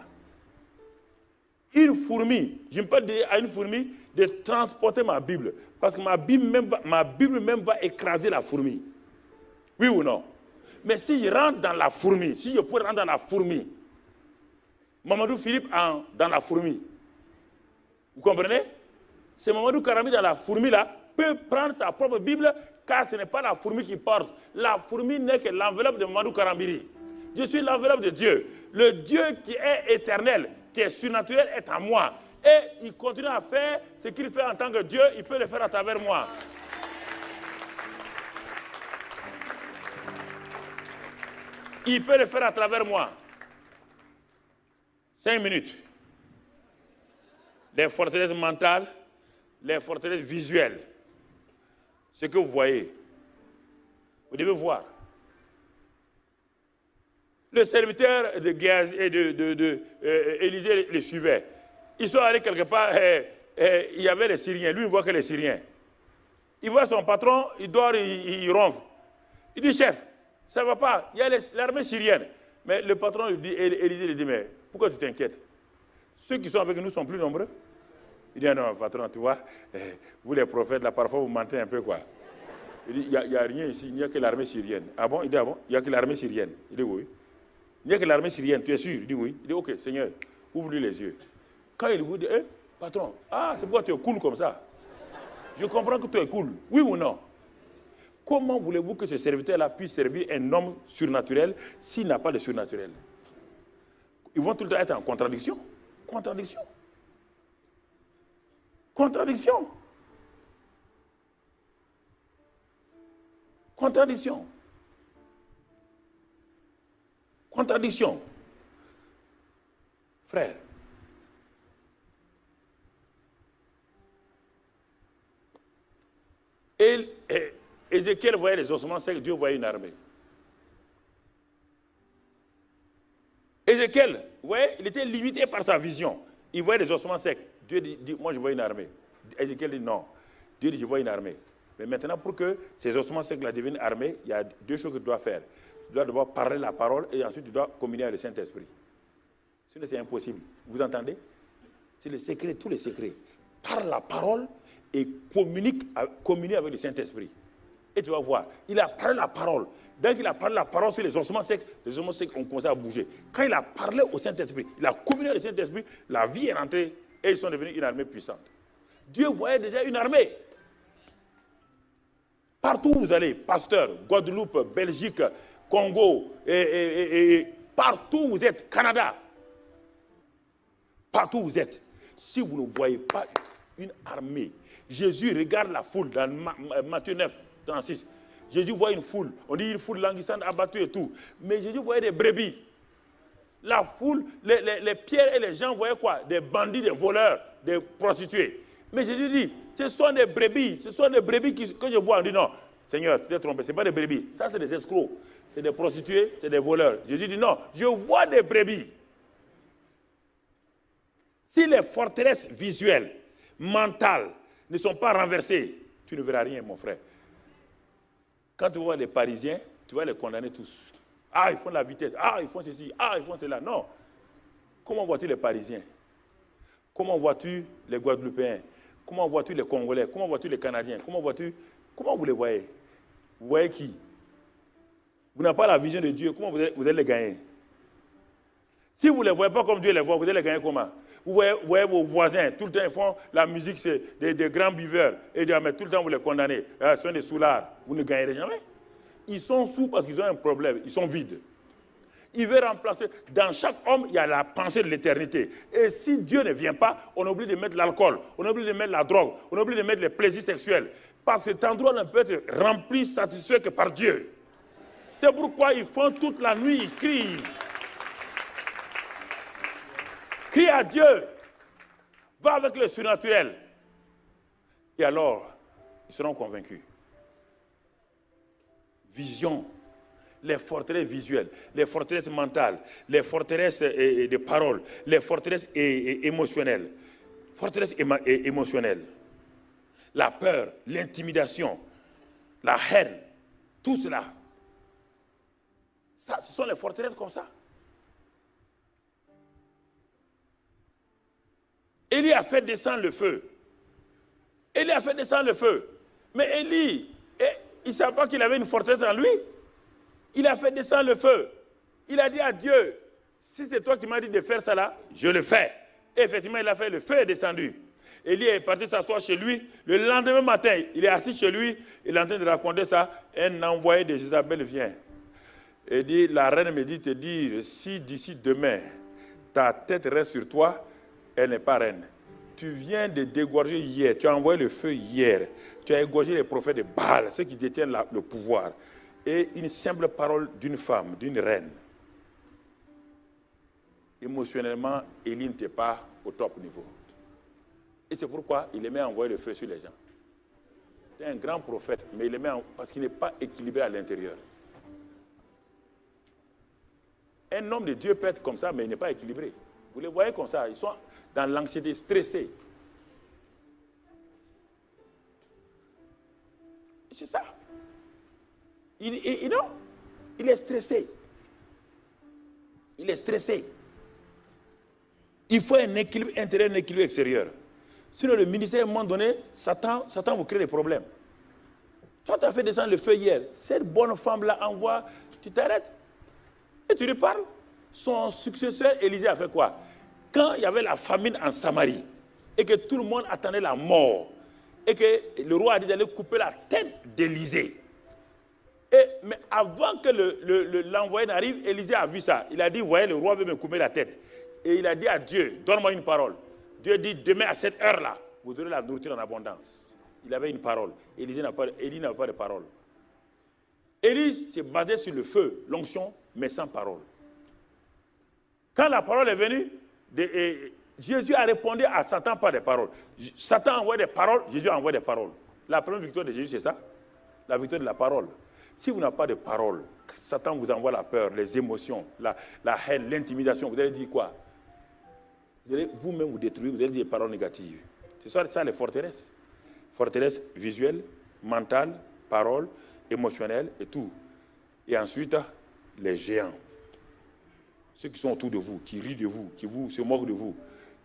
Une fourmi, je ne peux pas dire à une fourmi de transporter ma Bible, parce que ma Bible même va écraser la fourmi. Oui ou non? Mais si je rentre dans la fourmi, si je peux rentrer dans la fourmi, Mamadou Philippe dans la fourmi, vous comprenez? C'est Mamadou Karami dans la fourmi là, peut prendre sa propre Bible, car ce n'est pas la fourmi qui porte. La fourmi n'est que l'enveloppe de Mamadou Karambiri. Je suis l'enveloppe de Dieu. Le Dieu qui est éternel, qui est surnaturel, est en moi. Et il continue à faire ce qu'il fait en tant que Dieu, il peut le faire à travers moi. Il peut le faire à travers moi. 5 minutes. Les forteresses mentales, les forteresses visuelles. Ce que vous voyez, vous devez voir. Le serviteur de Géasi et Élisée les suivait. Ils sont allés quelque part, il y avait les Syriens. Lui, il voit que les Syriens. Il voit son patron, il dort, il ronfle. Il dit, chef, ça ne va pas, il y a l'armée syrienne. Mais le patron, Élisée lui dit, mais pourquoi tu t'inquiètes? Ceux qui sont avec nous sont plus nombreux. Il dit, non, patron, tu vois, vous les prophètes, là, parfois vous mentez un peu, quoi. Il dit, il n'y a rien ici, il n'y a que l'armée syrienne. Ah bon? Il dit, ah bon? Il n'y a que l'armée syrienne. Il dit, oui. Il n'y a que l'armée syrienne, tu es sûr? Il dit, oui. Il dit, ok, Seigneur, ouvre-lui les yeux. Quand il vous dit, patron, ah, c'est pourquoi tu es cool comme ça? Je comprends que tu es cool. Oui ou non? Comment voulez-vous que ce serviteur-là puisse servir un homme surnaturel s'il n'a pas de surnaturel? Ils vont tout le temps être en contradiction. Contradiction. Contradiction. Contradiction. Contradiction. Frère, Ézéchiel voyait les ossements secs, Dieu voyait une armée. Ézéchiel, vous voyez, il était limité par sa vision. Il voyait les ossements secs. Dieu dit, moi je vois une armée. Ézéchiel dit non. Dieu dit, je vois une armée. Mais maintenant, pour que ces ossements secs deviennent armée, il y a 2 choses que tu dois faire. Tu dois d'abord parler la parole et ensuite tu dois communier avec le Saint-Esprit. Sinon, c'est impossible. Vous entendez? C'est le secret, tous les secrets. Parle la parole et communie avec le Saint-Esprit. Et tu vas voir, il a parlé la parole. Dès qu'il a parlé la parole sur les ossements secs ont commencé à bouger. Quand il a parlé au Saint-Esprit, il a communié avec le Saint-Esprit, la vie est rentrée et ils sont devenus une armée puissante. Dieu voyait déjà une armée. Partout où vous allez, pasteur, Guadeloupe, Belgique, Congo, partout où vous êtes, Canada, partout où vous êtes, si vous ne voyez pas une armée, Jésus regarde la foule dans Matthieu 9, 36. Jésus voit une foule, on dit une foule languissante, abattue et tout. Mais Jésus voyait des brebis. La foule, les pierres et les gens voyaient quoi? Des bandits, des voleurs, des prostituées. Mais Jésus dit, ce sont des brebis que je vois. On dit non, Seigneur, tu t'es trompé, ce n'est pas des brebis. Ça, c'est des escrocs, c'est des prostituées, c'est des voleurs. Jésus dit non, je vois des brebis. Si les forteresses visuelles, mentales, ne sont pas renversées, tu ne verras rien, mon frère. Quand tu vois les Parisiens, tu vas les condamner tous. Ah, ils font la vitesse. Ah, ils font ceci. Ah, ils font cela. Non. Comment vois-tu les Parisiens? Comment vois-tu les Guadeloupéens? Comment vois-tu les Congolais? Comment vois-tu les Canadiens? Comment vous les voyez? Vous voyez qui? Vous n'avez pas la vision de Dieu. Comment vous allez les gagner? Si vous ne les voyez pas comme Dieu les voit, vous allez les gagner comment? Vous voyez vos voisins, tout le temps ils font la musique, c'est des grands buveurs. Et mais tout le temps vous les condamnez. Ce sont des soulards. Vous ne gagnerez jamais. Ils sont sous parce qu'ils ont un problème. Ils sont vides. Il veut remplacer. Dans chaque homme, il y a la pensée de l'éternité. Et si Dieu ne vient pas, on oublie de mettre l'alcool, on oublie de mettre la drogue, on oublie de mettre les plaisirs sexuels. Parce que cet endroit ne peut être rempli, satisfait que par Dieu. C'est pourquoi ils font toute la nuit, ils crient. Crie à Dieu, va avec le surnaturel. Et alors, ils seront convaincus. Vision, les forteresses visuelles, les forteresses mentales, les forteresses de parole, les forteresses émotionnelles. Forteresses émotionnelles. La peur, l'intimidation, la haine, tout cela. Ça, ce sont les forteresses comme ça. Élie a fait descendre le feu. Élie a fait descendre le feu. Mais Élie, il ne savait pas qu'il avait une forteresse en lui. Il a fait descendre le feu. Il a dit à Dieu, si c'est toi qui m'as dit de faire ça là, je le fais. Et effectivement, il a fait, le feu est descendu. Élie est parti s'asseoir chez lui. Le lendemain matin, il est assis chez lui. Il est en train de raconter ça. Un envoyé de Jézabel vient. Et dit, la reine me dit te dire, si d'ici demain, ta tête reste sur toi, elle n'est pas reine. Tu viens de dégorger hier, tu as envoyé le feu hier, tu as égorgé les prophètes de Baal, ceux qui détiennent le pouvoir. et une simple parole d'une femme, d'une reine. Émotionnellement, Élie n'était pas au top niveau. Et c'est pourquoi il aimait envoyer le feu sur les gens. C'est un grand prophète, mais il aimait parce qu'il n'est pas équilibré à l'intérieur. Un homme de Dieu peut être comme ça, mais il n'est pas équilibré. Vous les voyez comme ça, ils sont dans l'anxiété, stressés. C'est ça. Il est stressé. Il est stressé. Il faut un équilibre intérieur, un équilibre extérieur. Sinon, le ministère, à un moment donné, Satan vous crée des problèmes. Toi, tu as fait descendre le feu hier. Cette bonne femme-là envoie, tu t'arrêtes. Et tu lui parles. Son successeur, Élisée, a fait quoi? Quand il y avait la famine en Samarie, et que tout le monde attendait la mort, et que le roi a dit d'aller couper la tête d'Élisée. Mais avant que l'envoyé n'arrive, Élisée a vu ça. Il a dit, voyez, le roi veut me couper la tête. Et il a dit à Dieu, donne-moi une parole. Dieu dit, demain à cette heure-là, vous aurez la nourriture en abondance. Il avait une parole. Élie n'avait pas de parole. Élie s'est basé sur le feu, l'onction, mais sans parole. Quand la parole est venue, Jésus a répondu à Satan par des paroles. Satan envoie des paroles, Jésus envoie des paroles. La première victoire de Jésus, c'est ça? La victoire de la parole. Si vous n'avez pas de parole, Satan vous envoie la peur, les émotions, la haine, l'intimidation. Vous allez dire quoi? Vous allez vous-même vous détruire, vous allez dire des paroles négatives. C'est ça les forteresses. Forteresses visuelles, mentales, paroles, émotionnelles et tout. Et ensuite, les géants. Ceux qui sont autour de vous, qui rient de vous, qui se moquent de vous,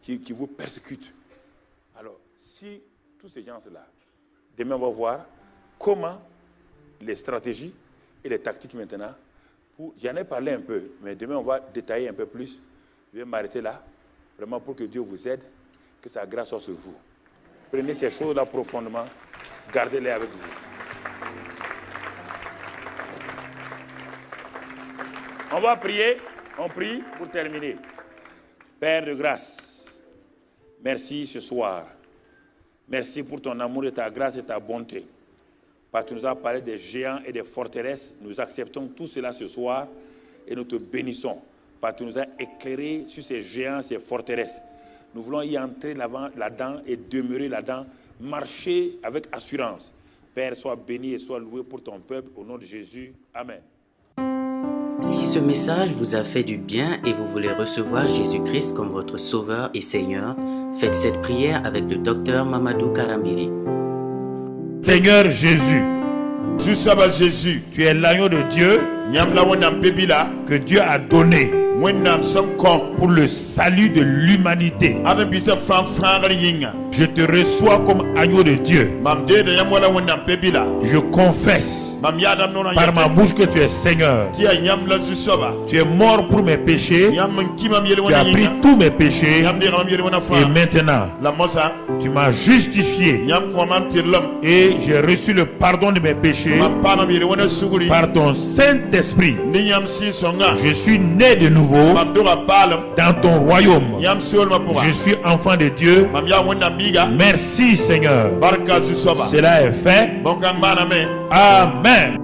qui vous persécutent. Alors, si tous ces gens-là, demain on va voir comment les stratégies et les tactiques maintenant, j'en ai parlé un peu, mais demain on va détailler un peu plus. Je vais m'arrêter là, vraiment pour que Dieu vous aide, que sa grâce soit sur vous. Prenez ces choses-là profondément, gardez-les avec vous. On va prier, on prie pour terminer. Père de grâce, merci ce soir. Merci pour ton amour et ta grâce et ta bonté. Parce que tu nous as parlé des géants et des forteresses. Nous acceptons tout cela ce soir et nous te bénissons. Parce que tu nous as éclairé sur ces géants, ces forteresses. Nous voulons y entrer là-dedans et demeurer là-dedans, marcher avec assurance. Père, sois béni et sois loué pour ton peuple. Au nom de Jésus. Amen. Si ce message vous a fait du bien et vous voulez recevoir Jésus-Christ comme votre Sauveur et Seigneur, faites cette prière avec le docteur Mamadou Karambili. Seigneur Jésus, Jésus, tu es l'agneau de Dieu que Dieu a donné pour le salut de l'humanité. Je te reçois comme agneau de Dieu. Je confesse par ma bouche que tu es Seigneur. Tu es mort pour mes péchés. Tu as pris tous mes péchés. Et maintenant, tu m'as justifié. Et j'ai reçu le pardon de mes péchés par ton Saint-Esprit. Je suis né de nouveau dans ton royaume. Je suis enfant de Dieu. Merci Seigneur. Cela est fait. Amen.